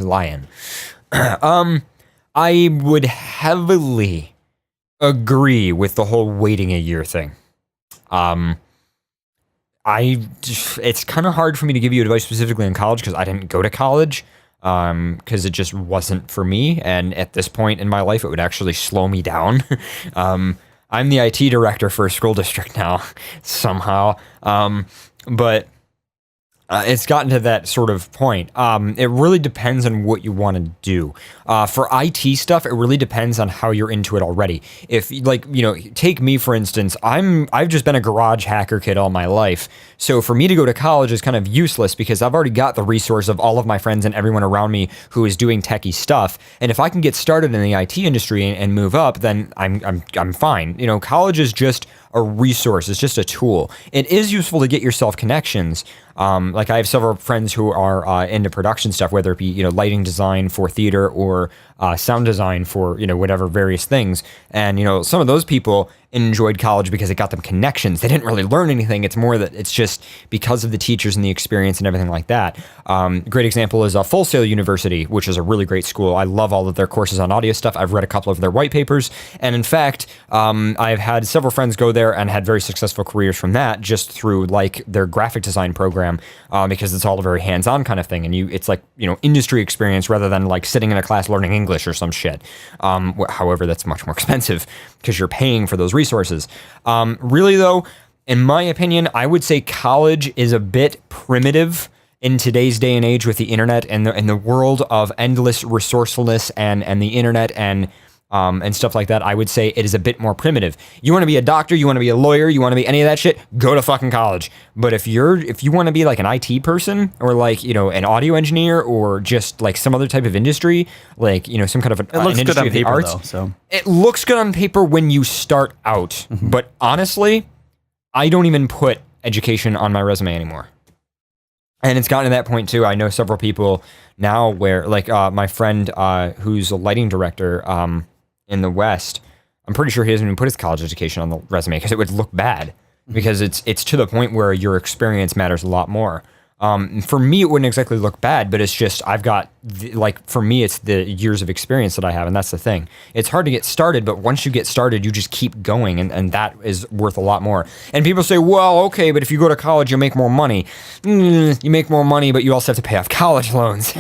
Lion? I would heavily agree with the whole waiting a year thing. It's kind of hard for me to give you advice specifically in college because I didn't go to college. Because it just wasn't for me, and at this point in my life, it would actually slow me down. I'm the IT director for a school district now, somehow, but it's gotten to that sort of point. It really depends on what you want to do. For IT stuff, it really depends on how you're into it already. If, like, take me, for instance, I've just been a garage hacker kid all my life. So for me to go to college is kind of useless because I've already got the resource of all of my friends and everyone around me who is doing techie stuff. And if I can get started in the IT industry and move up, then I'm fine. College is just a resource. It's just a tool. It is useful to get yourself connections. Like I have several friends who are into production stuff, whether it be lighting design for theater or sound design for whatever various things. And some of those people enjoyed college because it got them connections. They didn't really learn anything. It's more that it's just because of the teachers and the experience and everything like that. Great example is Full Sail University, which is a really great school. I love all of their courses on audio stuff. I've read a couple of their white papers, and in fact, I've had several friends go there and had very successful careers from that, just through like their graphic design program, because it's all a very hands-on kind of thing, and it's like industry experience rather than like sitting in a class learning English or some shit. However, that's much more expensive because you're paying for those resources. Really though, in my opinion, I would say college is a bit primitive in today's day and age with the internet and the world of endless resourcefulness and the internet and stuff like that. I would say it is a bit more primitive. You want to be a doctor, you want to be a lawyer, you want to be any of that shit, go to fucking college. But if you want to be like an IT person or like, an audio engineer or just like some other type of industry, like, some kind of an industry of the arts, though, so it looks good on paper when you start out. Mm-hmm. But honestly, I don't even put education on my resume anymore. And it's gotten to that point too. I know several people now where like my friend who's a lighting director in the West, I'm pretty sure he doesn't even put his college education on the resume because it would look bad because it's to the point where your experience matters a lot more. For me, it wouldn't exactly look bad, but it's just I've got for me, it's the years of experience that I have, and that's the thing. It's hard to get started, but once you get started, you just keep going, and that is worth a lot more. And people say, well, okay, but if you go to college, you'll make more money. You make more money, but you also have to pay off college loans.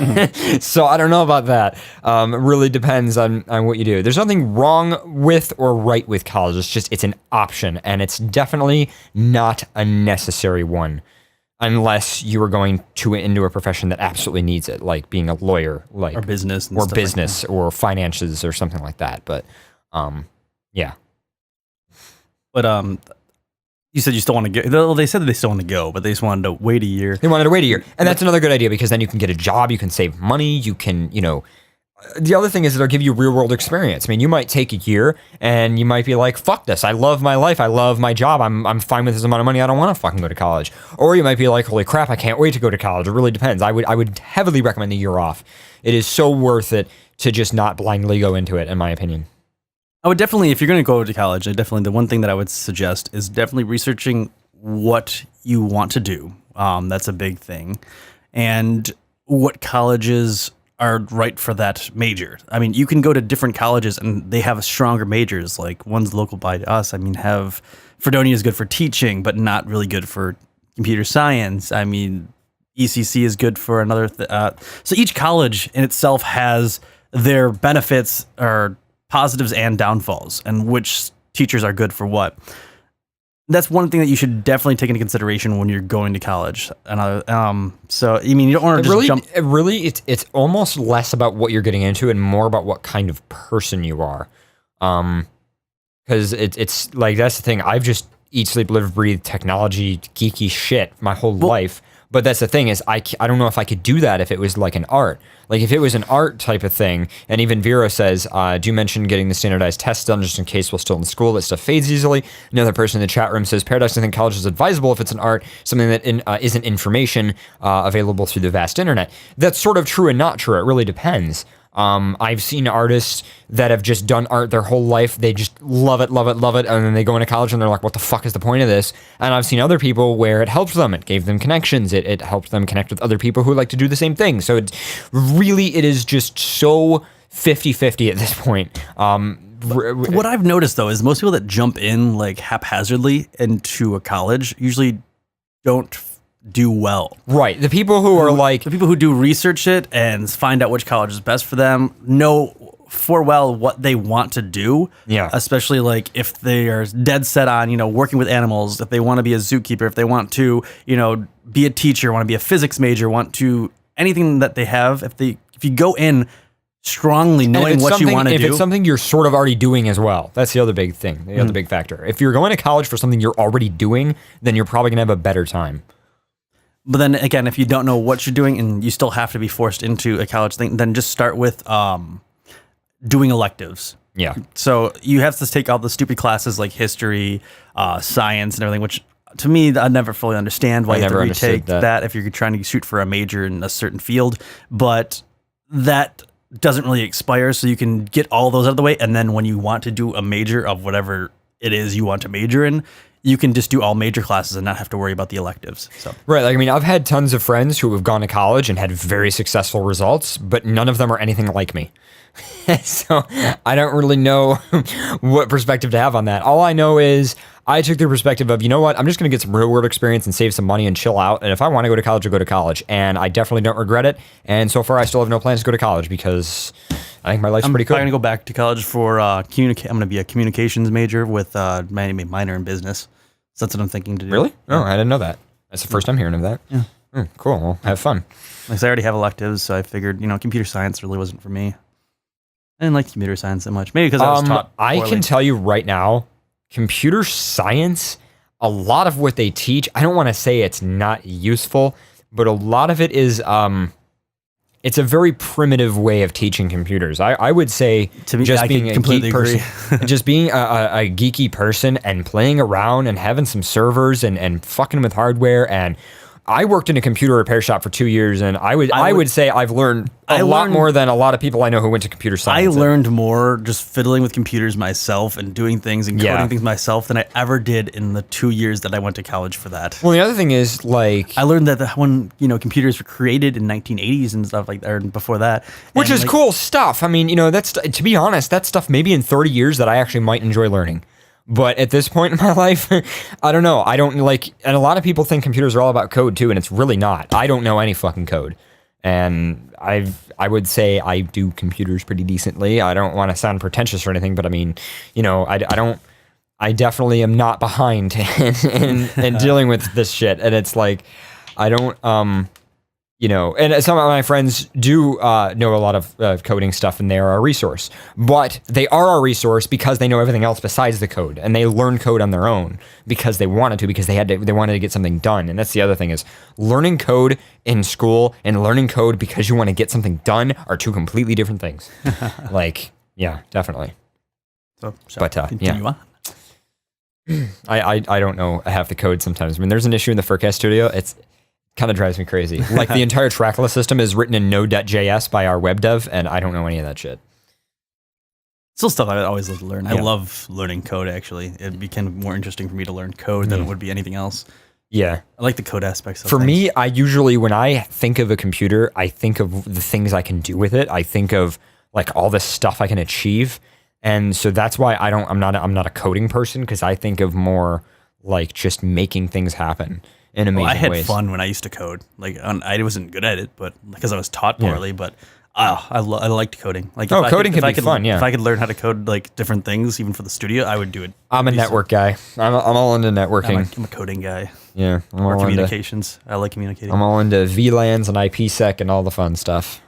So I don't know about that. It really depends on what you do. There's nothing wrong with or right with college. It's just it's an option, and it's definitely not a necessary one. Unless you are going into a profession that absolutely needs it, like being a lawyer, like or business, or finances or something like that. But, yeah. But you said you still want to go. Well, they said that they still want to go, but they just wanted to wait a year. They wanted to wait a year, and that's another good idea because then you can get a job, you can save money, you can the other thing is it'll give you real world experience. I mean, you might take a year and you might be like, fuck this. I love my life. I love my job. I'm fine with this amount of money. I don't want to fucking go to college. Or you might be like, holy crap, I can't wait to go to college. It really depends. I would heavily recommend the year off. It is so worth it to just not blindly go into it, in my opinion. I would definitely, if you're going to go to college, the one thing that I would suggest is definitely researching what you want to do. That's a big thing. And what colleges are right for that major. I mean, you can go to different colleges and they have stronger majors. Like one's local by us. I mean, Fredonia is good for teaching, but not really good for computer science. I mean, ECC is good for another. So each college in itself has their benefits or positives and downfalls, and which teachers are good for what. That's one thing that you should definitely take into consideration when you're going to college. And so, I mean, you don't want to just jump. It's almost less about what you're getting into and more about what kind of person you are. Because it's like, that's the thing. I've just eat, sleep, live, breathe technology, geeky shit my whole life. But that's the thing is, I don't know if I could do that if it was like an art. Like if it was an art type of thing, and even Vera says, do mention getting the standardized tests done just in case we're still in school. That stuff fades easily. Another person in the chat room says, Paradox, I think college is advisable if it's an art, something that isn't information available through the vast internet. That's sort of true and not true. It really depends. I've seen artists that have just done art their whole life. They just love it, and then they go into college and they're like, what the fuck is the point of this? And I've seen other people where it helps them. It gave them connections. It helped them connect with other people who like to do the same thing. So it is just so 50-50 at this point. What I've noticed though is most people that jump in like haphazardly into a college usually don't do well. Right. The people who are like... The people who do research it and find out which college is best for them know for well what they want to do. Yeah. Especially like if they are dead set on, working with animals, if they want to be a zookeeper, if they want to, be a teacher, want to be a physics major, want to anything that they have, if you go in strongly knowing what you want to do. If it's something you're sort of already doing as well, that's the other big thing, the other big factor. If you're going to college for something you're already doing, then you're probably going to have a better time. But then again, if you don't know what you're doing and you still have to be forced into a college thing, then just start with doing electives. Yeah. So you have to take all the stupid classes like history, science, and everything, which to me, I never fully understand why you have to retake that if you're trying to shoot for a major in a certain field. But that doesn't really expire, so you can get all those out of the way. And then when you want to do a major of whatever it is you want to major in, you can just do all major classes and not have to worry about the electives. So. Right. Like, I mean, I've had tons of friends who have gone to college and had very successful results, but none of them are anything like me. So I don't really know what perspective to have on that. All I know is I took the perspective of, you know what, I'm just going to get some real world experience and save some money and chill out. And if I want to go to college, I'll go to college. And I definitely don't regret it. And so far, I still have no plans to go to college because I think my life's pretty cool. I'm going to go back to college for I'm going to be a communications major with my minor in business. So that's what I'm thinking to do. Really? Oh, I didn't know that. That's the first time hearing of that. Yeah. Cool. Well, have fun. Like I already have electives, so I figured, computer science really wasn't for me. I didn't like computer science that much. Maybe because I was taught poorly. I can tell you right now, computer science, a lot of what they teach, I don't want to say it's not useful, but a lot of it is, it's a very primitive way of teaching computers. I would say just being a geek person, just being a geeky person and playing around and having some servers and fucking with hardware. And I worked in a computer repair shop for 2 years, and I would say I've learned a lot more than a lot of people I know who went to computer science. I learned more just fiddling with computers myself and doing things and coding things myself than I ever did in the 2 years that I went to college for that. Well, the other thing is, like, I learned that when computers were created in 1980s and stuff like that, or before that, which is cool stuff. I mean, that's, to be honest, that stuff maybe in 30 years that I actually might enjoy learning. But at this point in my life, I don't know. I don't like, and a lot of people think computers are all about code too, and it's really not. I don't know any fucking code. And I would say I do computers pretty decently. I don't want to sound pretentious or anything, but I mean, I definitely am not behind in dealing with this shit. And it's like, I don't, you know, and some of my friends do know a lot of coding stuff, and they are a resource. But they are a resource because they know everything else besides the code, and they learn code on their own because they wanted to, because they wanted to get something done. And that's the other thing, is learning code in school and learning code because you want to get something done are two completely different things. Like, yeah, definitely. So, But continue on. I don't know half the code sometimes. I mean, there's an issue in the FurCast studio. It's kind of drives me crazy. Like the entire trackless system is written in Node.js by our web dev, and I don't know any of that shit. Still stuff I always love to learn. I Yeah. love learning code, actually. It became more interesting for me to learn code than it would be anything else. Yeah. I like the code aspects of For things. me, I usually, when I think of a computer, I think of the things I can do with it. I think of like all the stuff I can achieve. And so that's why I'm not a coding person, because I think of more like just making things happen in amazing I had ways. fun when I used to code. Like I wasn't good at it, but because I was taught poorly. But I liked coding. Like Coding can be fun. Yeah, if I could learn how to code like different things, even for the studio, I would do it. I'm a network guy. I'm all into networking. I'm a coding guy. Yeah, I'm Or all into, communications. I like communicating. I'm all into VLANs and IPsec and all the fun stuff.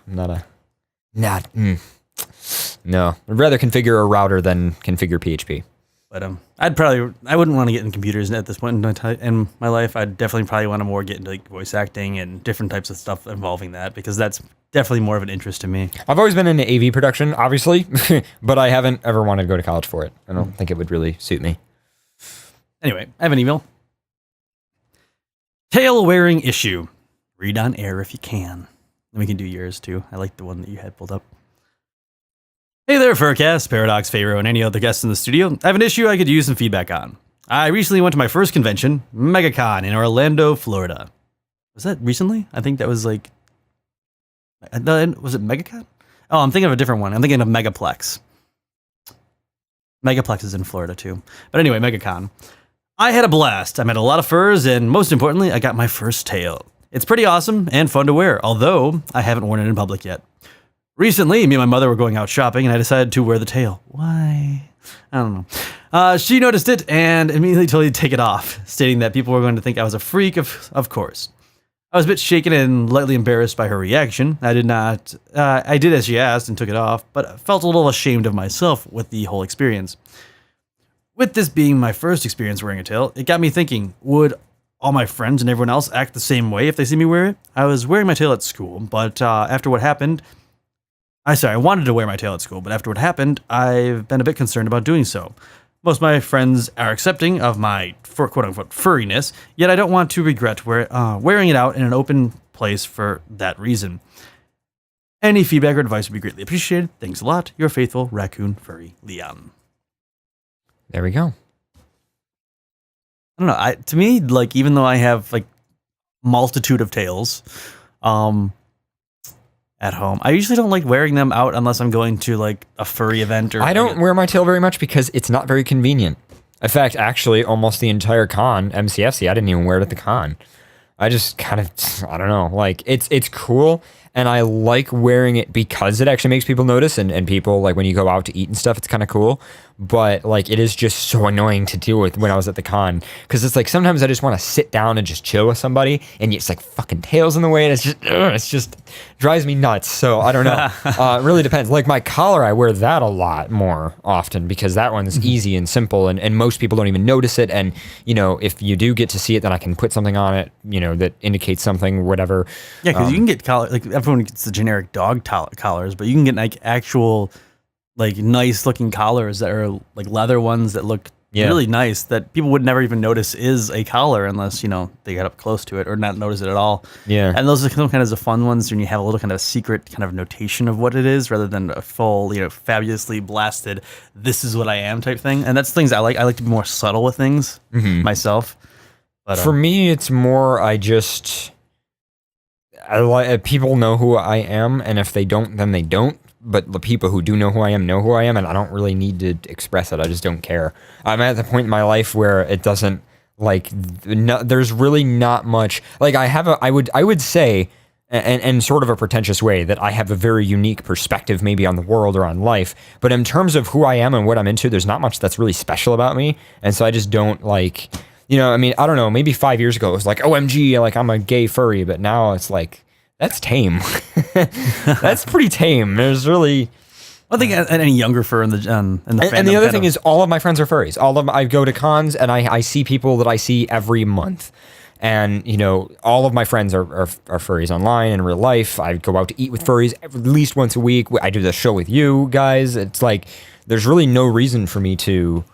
No, I'd rather configure a router than configure PHP. But I wouldn't want to get in computers at this point in my life. I'd definitely probably want to more get into like voice acting and different types of stuff involving that, because that's definitely more of an interest to me. I've always been into AV production, obviously, but I haven't ever wanted to go to college for it. I don't think it would really suit me. Anyway, I have an email. Tail wearing issue. Read on air if you can. And we can do yours too. I like the one that you had pulled up. Hey there, FurCast, Paradox, Pharaoh, and any other guests in the studio. I have an issue I could use some feedback on. I recently went to my first convention, MegaCon, in Orlando, Florida. Was that recently? I think that was like... Was it MegaCon? Oh, I'm thinking of a different one. I'm thinking of Megaplex. Megaplex is in Florida too. But anyway, MegaCon. I had a blast. I met a lot of furs, and most importantly, I got my first tail. It's pretty awesome and fun to wear, although I haven't worn it in public yet. Recently, me and my mother were going out shopping, and I decided to wear the tail. Why? I don't know. She noticed it and immediately told me to take it off, stating that people were going to think I was a freak, of course. I was a bit shaken and lightly embarrassed by her reaction. I did as she asked and took it off, but felt a little ashamed of myself with the whole experience. With this being my first experience wearing a tail, it got me thinking, would all my friends and everyone else act the same way if they see me wear it? I was wearing my tail at school, but after what happened... I wanted to wear my tail at school, but after what happened, I've been a bit concerned about doing so. Most of my friends are accepting of my quote-unquote furriness, yet I don't want to regret wearing it out in an open place for that reason. Any feedback or advice would be greatly appreciated. Thanks a lot. Your faithful raccoon furry, Leon. There we go. I don't know. To me, like, even though I have like multitude of tails, at home, I usually don't like wearing them out unless I'm going to like a furry event or... I don't wear my tail very much because it's not very convenient. In fact, actually, almost the entire con, MCFC, I didn't even wear it at the con. I just kind of, I don't know, like it's cool, and I like wearing it because it actually makes people notice, and people, like when you go out to eat and stuff, it's kind of cool. But like it is just so annoying to deal with when I was at the con, because it's like sometimes I just want to sit down and just chill with somebody, and it's like fucking tails in the way, and it's just drives me nuts. So I don't know. It really depends. Like my collar, I wear that a lot more often because that one's easy and simple, and most people don't even notice it. And you know, if you do get to see it, then I can put something on it, you know, that indicates something, whatever. Yeah, because you can get collar, like everyone gets the generic dog collars, but you can get like actual, like nice looking collars that are like leather ones that look really nice, that people would never even notice is a collar unless, you know, they got up close to it or not notice it at all. Yeah. And those are kind of the fun ones when you have a little kind of secret kind of notation of what it is rather than a full, you know, fabulously blasted, this is what I am type thing. And that's things I like. I like to be more subtle with things myself. But, for me, it's more, I like people know who I am, and if they don't, then they don't. But the people who do know who I am, and I don't really need to express it. I just don't care. I'm at the point in my life where it doesn't, like, there's really not much. Like, I would say, and sort of a pretentious way, that I have a very unique perspective maybe on the world or on life. But in terms of who I am and what I'm into, there's not much that's really special about me. And so I just don't, like, you know, I mean, I don't know, maybe 5 years ago it was like, OMG, like I'm a gay furry. But now it's like, That's tame. That's pretty tame. There's really... I think any younger fur in the fandom. And the other thing is, all of my friends are furries. All of them, I go to cons and I see people that I see every month. And, you know, all of my friends are furries online and in real life. I go out to eat with furries at least once a week. I do the show with you guys. It's like, there's really no reason for me to,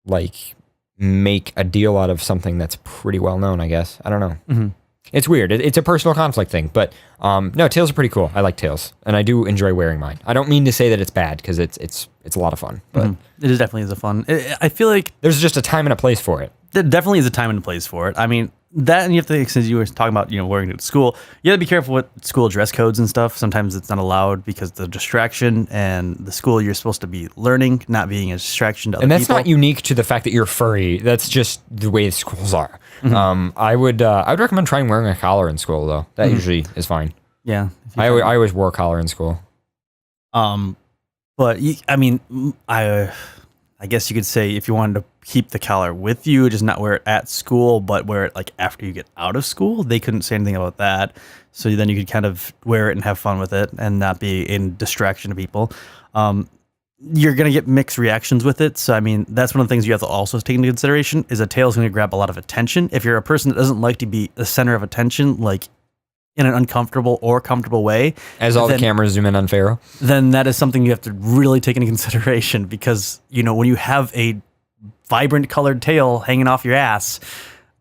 like, make a deal out of something that's pretty well known, I guess. I don't know. Mm-hmm. It's weird. It's a personal conflict thing, but no, tails are pretty cool. I like tails, and I do enjoy wearing mine. I don't mean to say that it's bad because it's a lot of fun. But it is definitely a fun. I feel like there's just a time and a place for it. There definitely is a time and a place for it. I mean that, and you have to, since you were talking about wearing it at school, you have to be careful with school dress codes and stuff. Sometimes it's not allowed because of the distraction, and the school you're supposed to be learning, not being a distraction to other people. And that's not unique to the fact that you're furry. That's just the way the schools are. Mm-hmm. I would recommend trying wearing a collar in school though. That usually is fine. Yeah, I always wore a collar in school. But I guess you could say if you wanted to keep the collar with you, just not wear it at school, but wear it like after you get out of school. They couldn't say anything about that. So then you could kind of wear it and have fun with it and not be in distraction to people. You're going to get mixed reactions with it. So, I mean, that's one of the things you have to also take into consideration is a tail is going to grab a lot of attention. If you're a person that doesn't like to be the center of attention, like in an uncomfortable or comfortable way. As all the cameras zoom in on Pharaoh. Then that is something you have to really take into consideration because, when you have a vibrant colored tail hanging off your ass,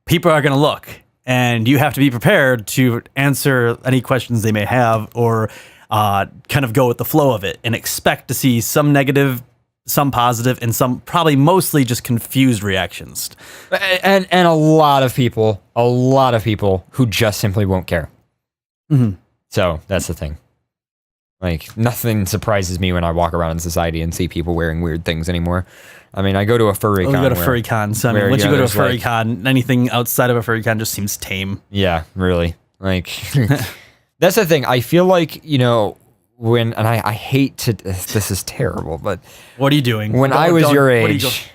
people are going to look and you have to be prepared to answer any questions they may have or kind of go with the flow of it and expect to see some negative, some positive, and some probably mostly just confused reactions. And a lot of people who just simply won't care. Mm-hmm. So that's the thing. Like, nothing surprises me when I walk around in society and see people wearing weird things anymore. I mean, I go to a furry con. You go to furry con. So, I mean, once you go to a furry con, anything outside of a furry con just seems tame. Yeah, really. Like, that's the thing. I feel like, when, and I hate to, this is terrible, but. What are you doing? When I was your age,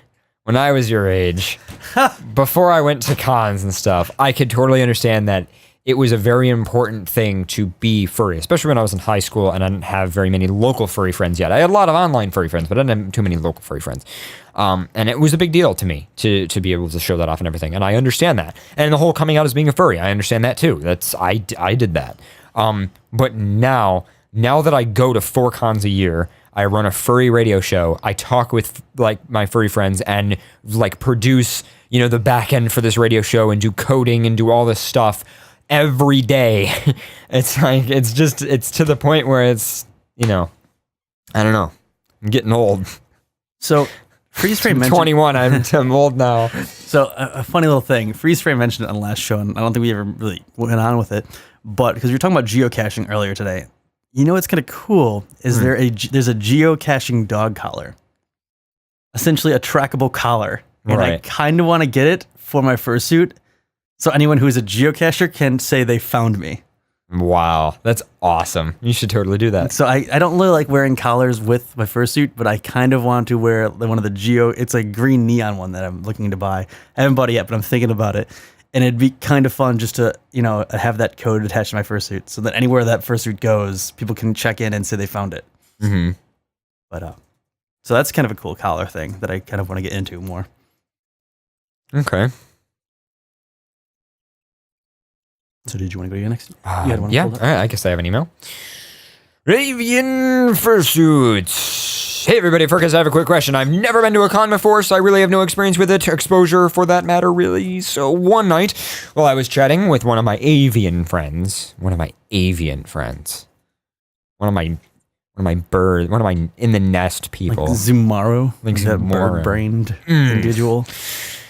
before I went to cons and stuff, I could totally understand that it was a very important thing to be furry, especially when I was in high school and I didn't have very many local furry friends yet. I had a lot of online furry friends, but I didn't have too many local furry friends. And it was a big deal to me to be able to show that off and everything. And I understand that. And the whole coming out as being a furry, I understand that too. I did that. But now that I go to 4 cons a year, I run a furry radio show. I talk with like my furry friends and like produce, the back end for this radio show and do coding and do all this stuff every day. It's like, it's to the point where it's, I don't know. I'm getting old. So Freeze Frame mentioned 21. I'm old now. So a funny little thing. Freeze Frame mentioned it on the last show, and I don't think we ever really went on with it. But because we were talking about geocaching earlier today, what's kind of cool is there's a geocaching dog collar, essentially a trackable collar, and I kind of want to get it for my fursuit. So anyone who is a geocacher can say they found me. Wow, that's awesome. You should totally do that. So I don't really like wearing collars with my fursuit, but I kind of want to wear one of the it's a green neon one that I'm looking to buy. I haven't bought it yet, but I'm thinking about it. And it'd be kind of fun just to, have that code attached to my fursuit so that anywhere that fursuit goes, people can check in and say they found it. Mm-hmm. But so that's kind of a cool collar thing that I kind of want to get into more. Okay. So did you want to go to next? Yeah. All right. I guess I have an email. Ravian Fursuits. Hey everybody, FurCast, I have a quick question. I've never been to a con before, so I really have no experience with it, exposure for that matter, really. So one night, while I was chatting with one of my avian friends, one of my in the nest people. Like Zumaro? Like that bird-brained individual?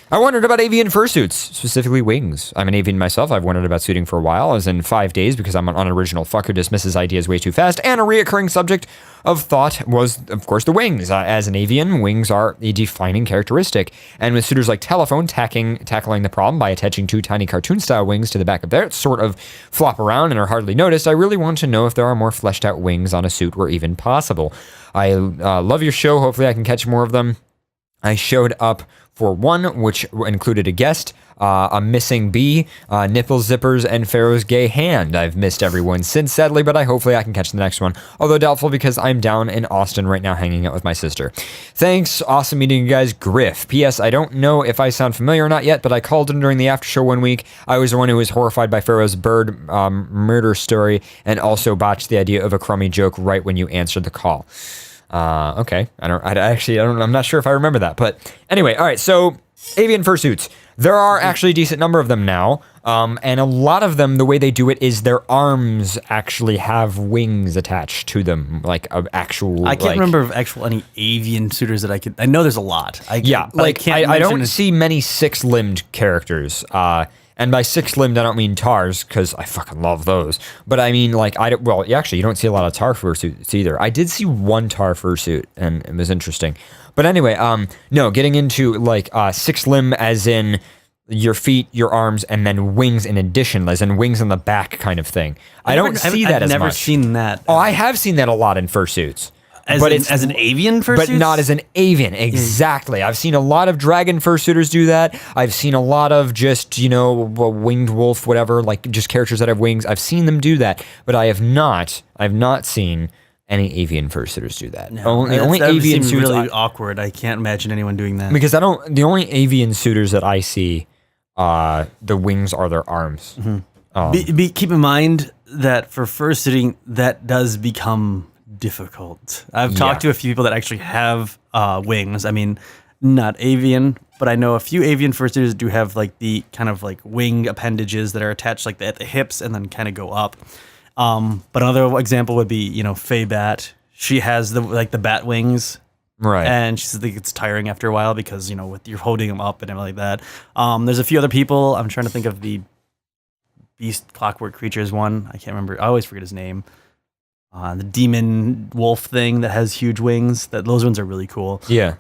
I wondered about avian fursuits, specifically wings. I'm an avian myself. I've wondered about suiting for a while, as in 5 days, because I'm an unoriginal fuck who dismisses ideas way too fast, and a reoccurring subject of thought was, of course, the wings. As an avian, wings are a defining characteristic, and with suitors like Telephone tackling the problem by attaching 2 tiny cartoon-style wings to the back of their sort of flop around and are hardly noticed, I really want to know if there are more fleshed-out wings on a suit where even possible. I love your show. Hopefully I can catch more of them. I showed up for one, which included a guest, a missing bee, nipple zippers, and Pharaoh's gay hand. I've missed everyone since, sadly, but hopefully I can catch the next one. Although doubtful because I'm down in Austin right now hanging out with my sister. Thanks. Awesome meeting you guys. Griff. P.S. I don't know if I sound familiar or not yet, but I called in during the after show one week. I was the one who was horrified by Pharaoh's bird murder story and also botched the idea of a crummy joke right when you answered the call. Okay. I'm not sure if I remember that, but anyway, all right. So avian fursuits. There are actually a decent number of them now. And a lot of them, the way they do it is their arms actually have wings attached to them, like actual. I can't remember of any avian suitors that I know there's a lot. I don't see many 6-limbed characters. And by 6-limbed, I don't mean tars, because I fucking love those. But I mean, actually, you don't see a lot of tar fursuits either. I did see one tar fursuit, and it was interesting. But anyway, no, getting into 6-limb as in your feet, your arms, and then wings in addition, as in wings on the back kind of thing. I don't see that as much. I've never seen that. Oh, I have seen that a lot in fursuits. As an avian fursuit? But not as an avian, exactly. I've seen a lot of dragon fursuiters do that. I've seen a lot of just, a winged wolf, whatever, like just characters that have wings. I've seen them do that, but I've not seen any avian fursuiters do that. No, only that avian suitors really awkward. I can't imagine anyone doing that. Because the only avian suitors that I see, the wings are their arms. Mm-hmm. Keep in mind that for fursuiting, that does become difficult. I've talked to a few people that actually have wings. I mean, not avian, but I know a few avian fursuiters do have the kind of wing appendages that are attached at the hips and then kind of go up. But another example would be, Faye Bat. She has the bat wings. Right. And she says it's tiring after a while because, with you're holding them up and everything like that. There's a few other people. I'm trying to think of the Beast Clockwork Creatures one. I can't remember. I always forget his name. The demon wolf thing that has huge wings. Those ones are really cool. Yeah.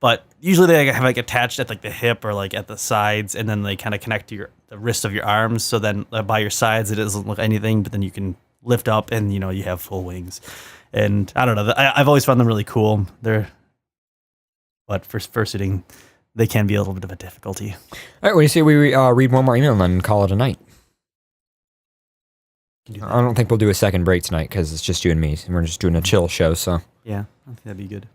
But usually they have attached at the hip or at the sides, and then they kind of connect to the wrist of your arms. So then by your sides it doesn't look anything, but then you can lift up and you have full wings. And I don't know. I've always found them really cool. But for fursuiting, they can be a little bit of a difficulty. All right. What do you say we read one more email and then call it a night? I don't think we'll do a second break tonight because it's just you and me. We're just doing a chill show, so. Yeah, I think that'd be good.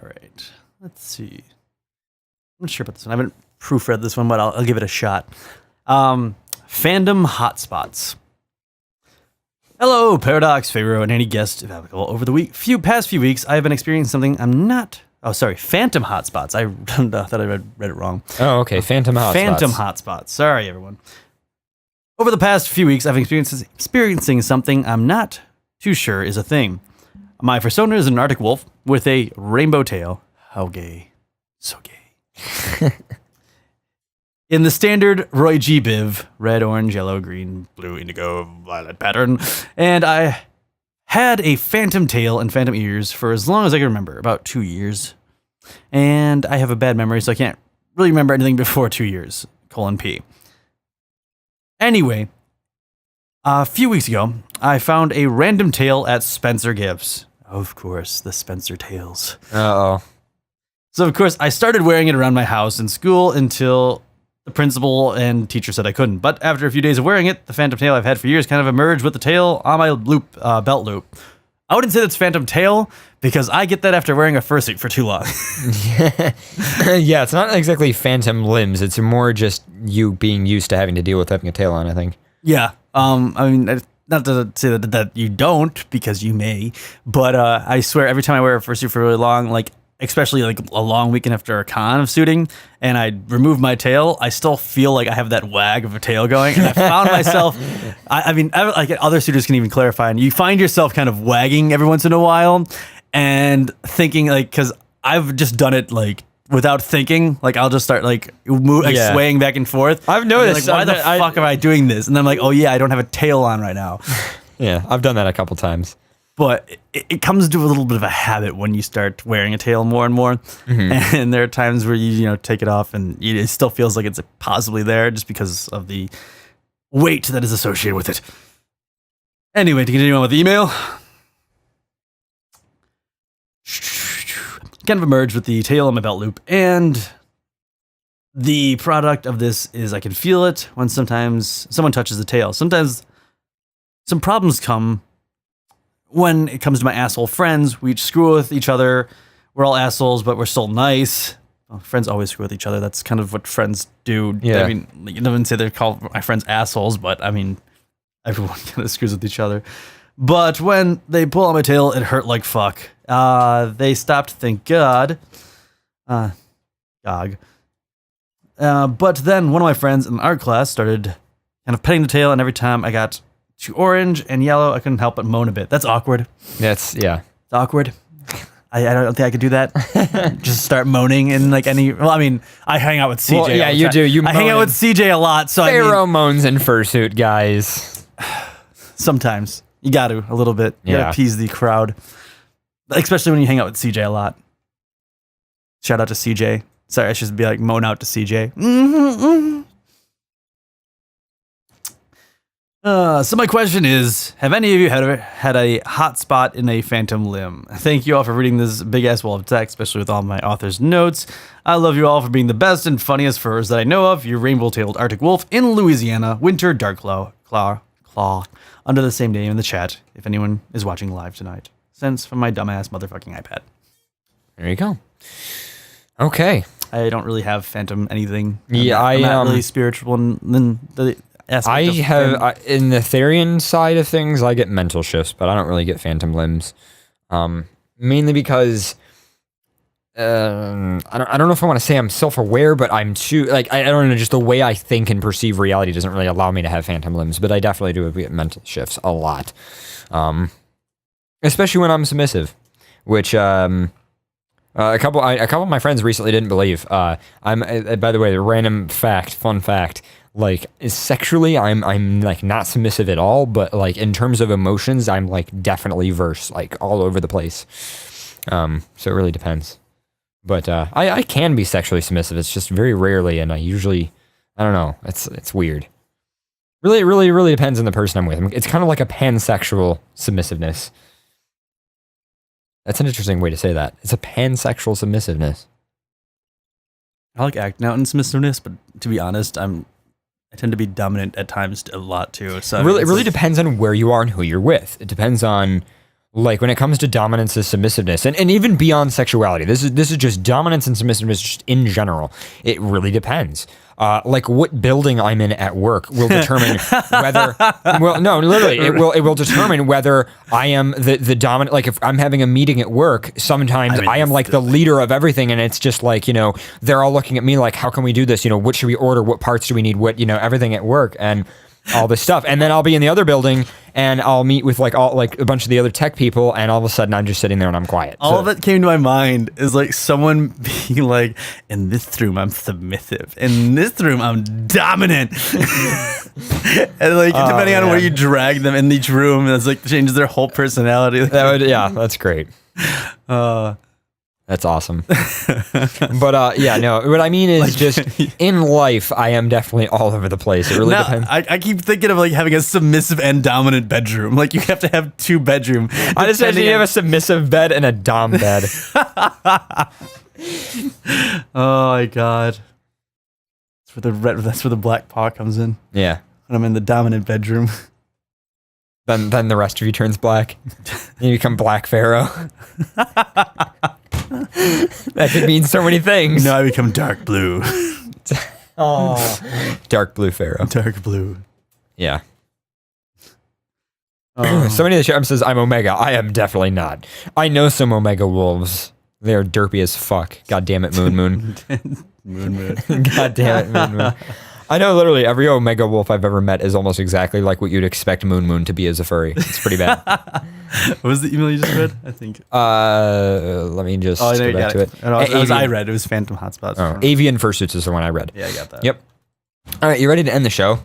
All right, let's see. I'm not sure about this one. I haven't proofread this one, but I'll give it a shot. Fandom hotspots. Hello, Paradox, Pharaoh, and any guest if applicable. Over the past few weeks, I have been experiencing something I'm not. Oh, sorry, phantom hotspots. I thought I read it wrong. Oh, okay, phantom hotspots. Phantom hotspots. Sorry, everyone. Over the past few weeks, I've experiencing something I'm not too sure is a thing. My persona is an Arctic wolf with a rainbow tail. How gay. So gay. In the standard Roy G. Biv, red, orange, yellow, green, blue, indigo, violet pattern. And I had a phantom tail and phantom ears for as long as I can remember, about 2 years. And I have a bad memory, so I can't really remember anything before 2 years, (P). Anyway, a few weeks ago, I found a random tail at Spencer Gifts. Of course, the Spencer tails. Uh-oh. So, of course, I started wearing it around my house and school until the principal and teacher said I couldn't. But after a few days of wearing it, the phantom tail I've had for years kind of emerged with the tail on my belt loop. I wouldn't say that's phantom tail because I get that after wearing a fursuit for too long. Yeah, it's not exactly phantom limbs. It's more just you being used to having to deal with having a tail on, I think. Yeah. I mean, not to say that you don't, because you may, but I swear every time I wear a fursuit for really long, especially a long weekend after a con of suiting, and I remove my tail, I still feel like I have that wag of a tail going. And I found myself, I mean, other suitors can even clarify, and you find yourself kind of wagging every once in a while and thinking, because I've just done it without thinking, I'll just start swaying back and forth. I've noticed. Why the fuck am I doing this? And then I'm like, oh yeah, I don't have a tail on right now. Yeah, I've done that a couple times. But it comes to a little bit of a habit when you start wearing a tail more and more. Mm-hmm. And there are times where you take it off and it still feels like it's possibly there just because of the weight that is associated with it. Anyway, to continue on with the email. kind of emerged with the tail on my belt loop, and the product of this is I can feel it when sometimes someone touches the tail. Sometimes some problems come when it comes to my asshole friends. We screw with each other. We're all assholes, but we're still nice. Well, friends always screw with each other. That's kind of what friends do. Yeah. I mean, you don't say they call my friends assholes, but I mean, everyone kind of screws with each other. But when they pull on my tail, it hurt like fuck. They stopped, thank God. Gog. But then one of my friends in art class started kind of petting the tail, and every time I got to orange and yellow, I couldn't help but moan a bit. That's awkward. It's Awkward. I don't think I could do that. Just start moaning in like any. Well, I mean, I hang out with CJ. Well, yeah, you do. I hang out with CJ a lot, so pheromones and fursuit, guys. Sometimes you got to a little bit. You got to appease the crowd, especially when you hang out with CJ a lot. Shout out to CJ. Sorry, I should be like moan out to CJ. So my question is, have any of you had a hot spot in a phantom limb? Thank you all for reading this big-ass wall of text, especially with all my author's notes. I love you all for being the best and funniest furs that I know of. Your rainbow-tailed Arctic wolf in Louisiana, winter dark claw, under the same name in the chat, if anyone is watching live tonight. Sends from my dumbass motherfucking iPad. There you go. Okay. I don't really have phantom anything. I'm not really spiritual in the aspect in the Therian side of things, I get mental shifts, but I don't really get phantom limbs. Mainly because I don't know if I want to say I'm self-aware, but I'm too like I don't know, just the way I think and perceive reality doesn't really allow me to have phantom limbs, but I definitely do get mental shifts a lot. Especially when I'm submissive, which a couple of my friends recently didn't believe. I'm by the way, random fact, fun fact. Like sexually, I'm like not submissive at all, but like in terms of emotions, I'm like definitely verse, like all over the place. So it really depends. But I can be sexually submissive. It's just very rarely, and I don't know. It's weird. Really, it really depends on the person I'm with. It's kind of like a pansexual submissiveness. That's an interesting way to say that. It's a pansexual submissiveness. I like acting out in submissiveness, but to be honest, I tend to be dominant at times a lot too. So it really depends on where you are and who you're with. It depends on, like, when it comes to dominance and submissiveness, and even beyond sexuality. This is just dominance and submissiveness just in general. It really depends. Like what building I'm in at work will determine whether. Well, no, literally, it will determine whether I am the dominant. Like if I'm having a meeting at work, sometimes I am like the leader of everything, and it's just like, they're all looking at me like, how can we do this? What should we order? What parts do we need? What everything at work and all this stuff. And then I'll be in the other building and I'll meet with like a bunch of the other tech people, and all of a sudden I'm just sitting there and I'm quiet. All that came to my mind is like someone being like, in this room I'm submissive, in this room I'm dominant. And like depending on where you drag them in each room, it's like changes their whole personality. That's great. That's awesome. But no, what I mean is like, just in life, I am definitely all over the place. It really depends. I keep thinking of like having a submissive and dominant bedroom. Like you have to have two bedrooms. I just imagine you have a submissive bed and a dom bed. Oh my God. That's where the black paw comes in. Yeah. When I'm in the dominant bedroom. Then the rest of you turns black. You become Black Pharaoh. That could mean so many things. No, I become dark blue. Oh, dark blue Pharaoh. Dark blue. Yeah. Somebody in the chat says I'm Omega. I am definitely not. I know some Omega wolves. They are derpy as fuck. God damn it, Moon. Moon. God damn it, Moon. I know literally every Omega wolf I've ever met is almost exactly like what you'd expect Moon to be as a furry. It's pretty bad. What was the email you just read? I think. Let me just go back to it. I read. It was Phantom Hotspots. Oh, Avian Fursuits is the one I read. Yeah, I got that. Yep. All right, you ready to end the show?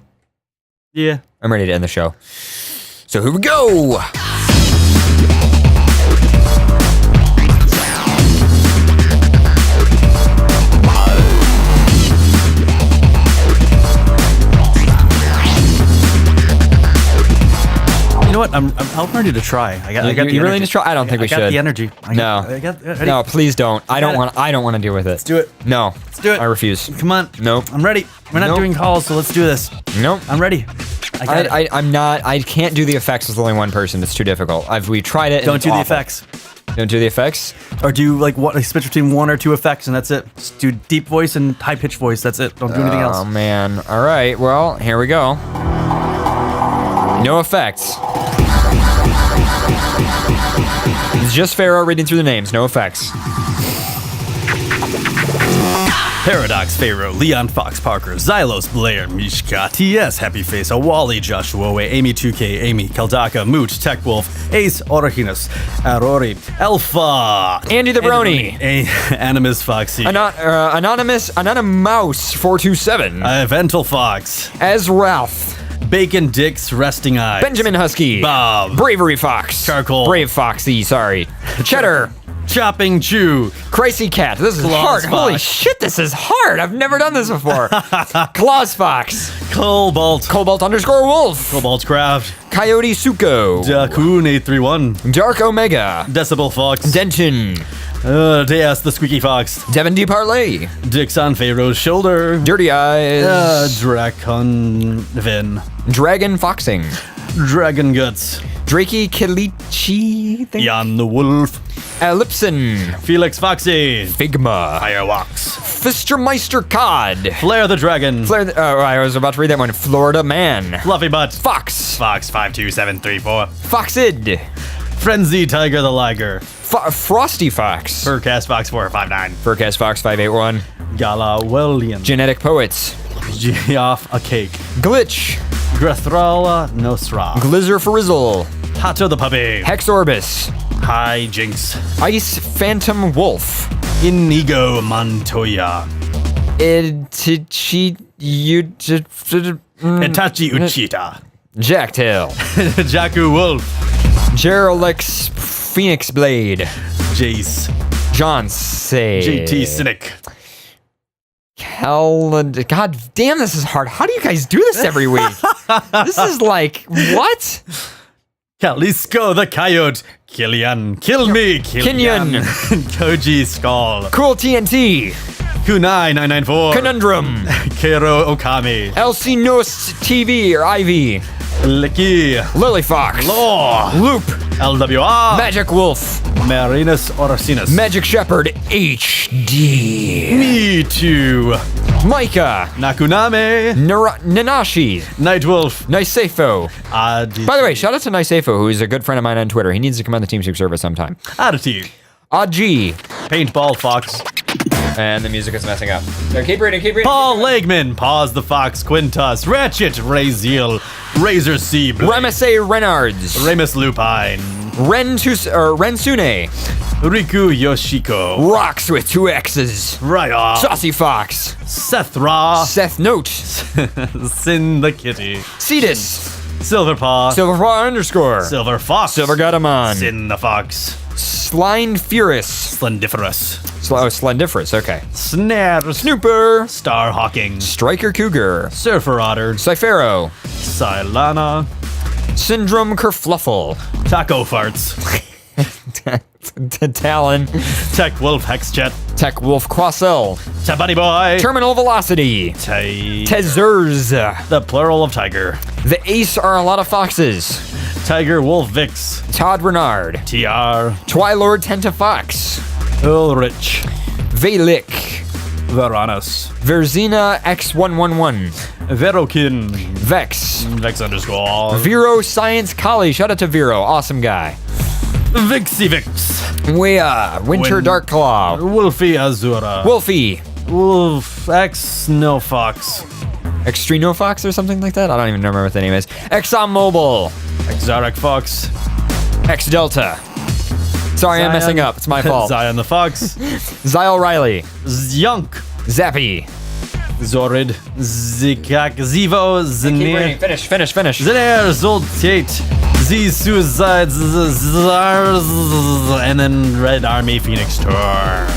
Yeah. I'm ready to end the show. So here we go. You know what? I'm ready to try. I got the you really energy. need to try? I don't think we I got should. the energy. No, please don't. I don't got want to deal with it. Let's do it. No. Let's do it. I refuse. Come on. Nope. I'm ready. We're not Nope. doing calls, so let's do this. Nope. I'm ready. I got it. I'm not. I can't do the effects with only one person. It's too difficult. We tried it. And Don't it's do the awful. effects. Don't do the effects. Or do like switch between one or two effects, and that's it. Just do deep voice and high pitched voice. That's it. Don't do anything Oh else. man. All right. Well, here we go. No effects. It's just Pharaoh reading through the names. No effects. Paradox, Pharaoh, Leon Fox Parker, Xylos, Blair, Mishka, TS, Happy Face, Awali, Joshua Way, Amy 2K, Amy, Kaldaka, Moot, Tech Wolf, Ace, Originus, Arori, Alpha, Andy the Brony. Animus Foxy, Anonymous 427. Vental Fox, As Ralph. Bacon Dicks, Resting Eyes, Benjamin Husky. Bob, Bravery Fox. Charcoal. Brave Foxy, sorry. Cheddar. Chopping Chew, Crazy Cat. This is Claws hard. Fox. Holy shit, this is hard. I've never done this before. Claws Fox. Cobalt, Cobalt_Wolf. Cobalt Craft, Coyote Suko. Dakun 831, Dark Omega. Decibel Fox, Denton. Deas the Squeaky Fox, Devin D. Parlay. Dicks on Pharaoh's shoulder, Dirty Eyes. Dracon Vin, Dragon Foxing. Dragon Guts, Drakey Kilichi. Jan the Wolf, Ellipson. Felix Foxy, Figma. Firewalks, Fistermeister Cod. Flare the Dragon, I was about to read that one. Florida Man. Fluffy Butt, Fox. Fox 52734, Foxid. Frenzy Tiger the Liger, Frosty Fox. FurCast Fox 459, FurCast Fox 581. Gala William, Genetic Poets. Geoff a Cake, Glitch. Grathrala Nosra, Glizzer Frizzle. Hato the Puppy, Hexorbis. Hi Jinx, Ice Phantom Wolf. Inigo Montoya, Itachi Itachi Uchita, Jacktail. Jakku Wolf, Geralex Phoenix Blade. Jace, John Say. JT Cynic, God damn, this is hard. How do you guys do this every week? This is like, what? Kalisco the Coyote, Killian, Kill Me, Kinyan. Koji Skull, Cool TNT. Kunai 994, Conundrum. Kero Okami, LC Nost TV or Ivy. Licky, Lily Fox. Law, Loop. LWR, Magic Wolf. Marinus Orsinus, Magic Shepherd HD. Me Too, Micah. Nakuname, Nanashi. Nightwolf, Nicefo. Aditi, By the way, shout out to Nicefo, who is a good friend of mine on Twitter. He needs to come on the TeamSpeak server sometime. Aditi, G. Paintball Fox, And the music is messing up. So keep reading, keep reading. Paul Legman, Pause the Fox, Quintus, Ratchet, Raziel, Razor C, Ramesay Renards. Remus Lupine, Rensune. Riku Yoshiko, Rocks with 2 X's. Raya, Saucy Fox. Seth Ra, Seth Note. Sin the Kitty, Cetus. Silverpaw, Silverpaw_. Silver Fox, Silver Gutamon. Sin the Fox, Sline Furus. Splendiferous, Splendiferous, okay. Snare, Snooper. Star Hawking, Striker Cougar. Surfer Otter, Cyphero. Silana, Syndrome Kerfluffle. Taco Farts, Talon. Tech Wolf Hexchet, Tech Wolf Quassel. Tabunny Boy, Terminal Velocity. Tezers. the plural of tiger, The Ace are a lot of foxes. Tiger Wolf Vix, Todd Renard. TR, Twilord Tentafox. Ulrich, Valik. Varanus, Verzina X111. Verokin, Vex. Vex underscore, Vero Science Collie. Shout out to Vero. Awesome guy. Vixie Vix, Winter Dark Claw. Wolfie Azura, Wolfie. Wolf X No Fox, Extremo Fox or something like that? I don't even remember what the name is. ExxonMobil. Exotic Fox, X Delta. Sorry, I'm messing up. It's my fault. Zion the Fox, Zyle Riley. Zionk, Zappy. Zorid, Zikak, Zivo, Zenir, Finish. Zener, Zoltate, Z Suicides, Zars, and then Red Army Phoenix Tour.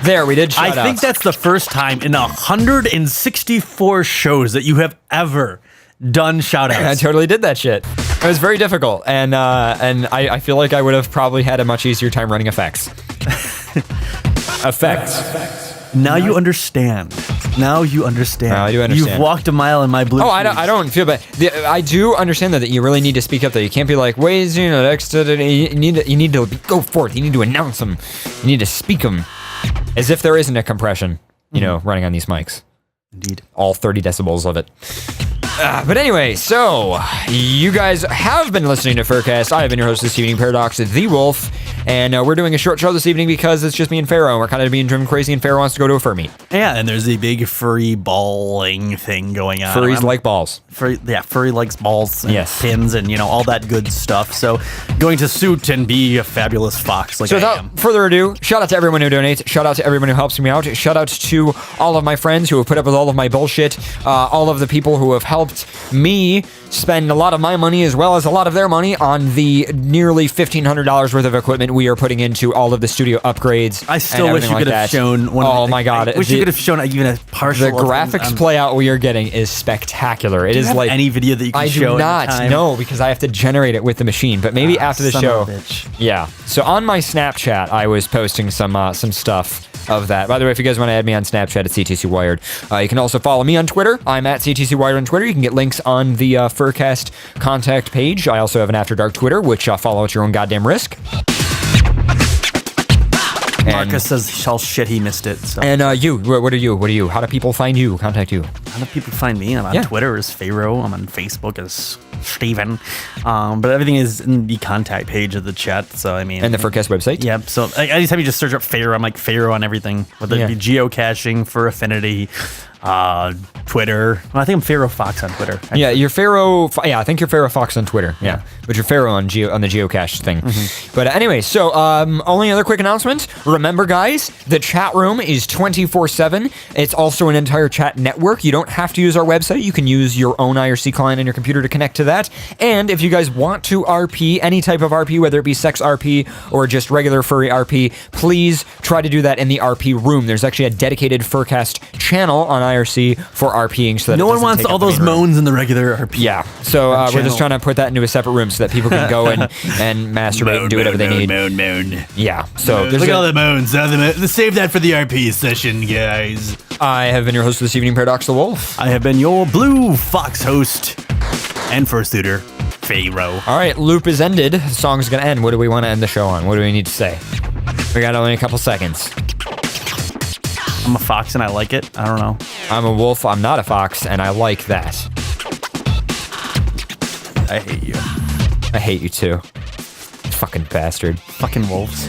There, we did shout I think that's the first time in 164 shows that you have ever done shout outs. I totally did that shit. It was very difficult, and I feel like I would have probably had a much easier time running effects. Effects. Now you understand. Now you understand. Now I do understand. You've walked a mile in my blue. Oh, I don't feel bad. I do understand that you really need to speak up. That you can't be like, ways, next. You need to go forth. You need to announce them. You need to speak them, as if there isn't a compression. Running on these mics. Indeed. All 30 decibels of it. But anyway, so you guys have been listening to FurCast. I have been your host this evening, Paradox the Wolf, and we're doing a short show this evening because it's just me and Pharaoh, and we're kind of being driven crazy, and Pharaoh wants to go to a fur meet. Yeah, and there's a big furry balling thing going on. Furries like balls. Furry likes balls and Yes. pins and, all that good stuff. So going to suit and be a fabulous fox like So I am. without further ado, shout out to everyone who donates. Shout out to everyone who helps me out. Shout out to all of my friends who have put up with all of my bullshit. All of the people who have helped me spend a lot of my money as well as a lot of their money on the nearly $1,500 worth of equipment we are putting into all of the studio upgrades. I still wish you could have shown one. Oh my god! I wish you could have shown even a partial. The graphics playout we are getting is spectacular. It is like any video that you can show. I do not know because I have to generate it with the machine. But maybe after the son show. of a bitch. Yeah. So on my Snapchat, I was posting some stuff of that. By the way, if you guys want to add me on Snapchat, it's CTC Wired. You can also follow me on Twitter. I'm at CTC Wired on Twitter. You can get links on the FurCast contact page. I also have an After Dark Twitter, which follow at your own goddamn risk. Marcus says, "Shall shit, he missed it." So. And you, what are you? How do people find you? Contact you? How do people find me? I'm on Twitter as Pharaoh. I'm on Facebook as Steven. But everything is in the contact page of the chat. So and the FurCast website. Yeah. So anytime you just search up Pharaoh, I'm like Pharaoh on everything. Whether it be geocaching, for affinity, Twitter. Well, I think I'm Pharaoh Fox on Twitter. Actually. Yeah, you're Pharaoh. Yeah, I think you're Pharaoh Fox on Twitter. Yeah, but you're Pharaoh on the geocache thing. But anyway, so only other quick announcement. Remember, guys, the chat room is 24/7. It's also an entire chat network. You don't have to use our website. You can use your own IRC client on your computer to connect to that. And if you guys want to RP, any type of RP, whether it be sex RP or just regular furry RP, please try to do that in the RP room. There's actually a dedicated FurCast channel on IRC for RPing, so that no one wants all those moans in the regular RP. Yeah, so we're just trying to put that into a separate room so that people can go and masturbate and do whatever they need. Moan. Yeah, so look at all the moans. Save that for the RP session, guys. I have been your host this evening, Paradox the Wolf. I have been your blue fox host and fursuiter, Pharaoh. All right, loop is ended. The song's gonna end. What do we want to end the show on? What do we need to say? We got only a couple seconds. I'm a fox and I like it. I don't know. I'm a wolf. I'm not a fox, and I like that. I hate you. I hate you too. Fucking bastard. Fucking wolves.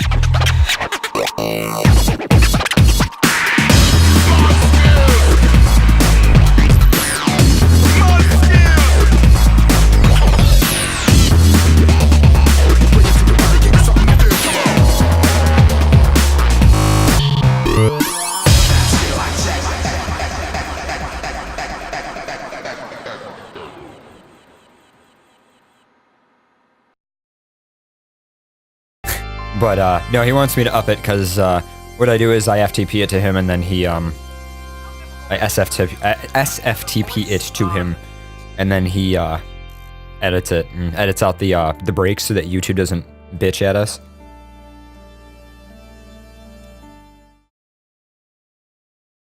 But no, he wants me to up it because what I do is I FTP it to him, and then he I SFTP it to him, and then he edits it and edits out the breaks so that YouTube doesn't bitch at us.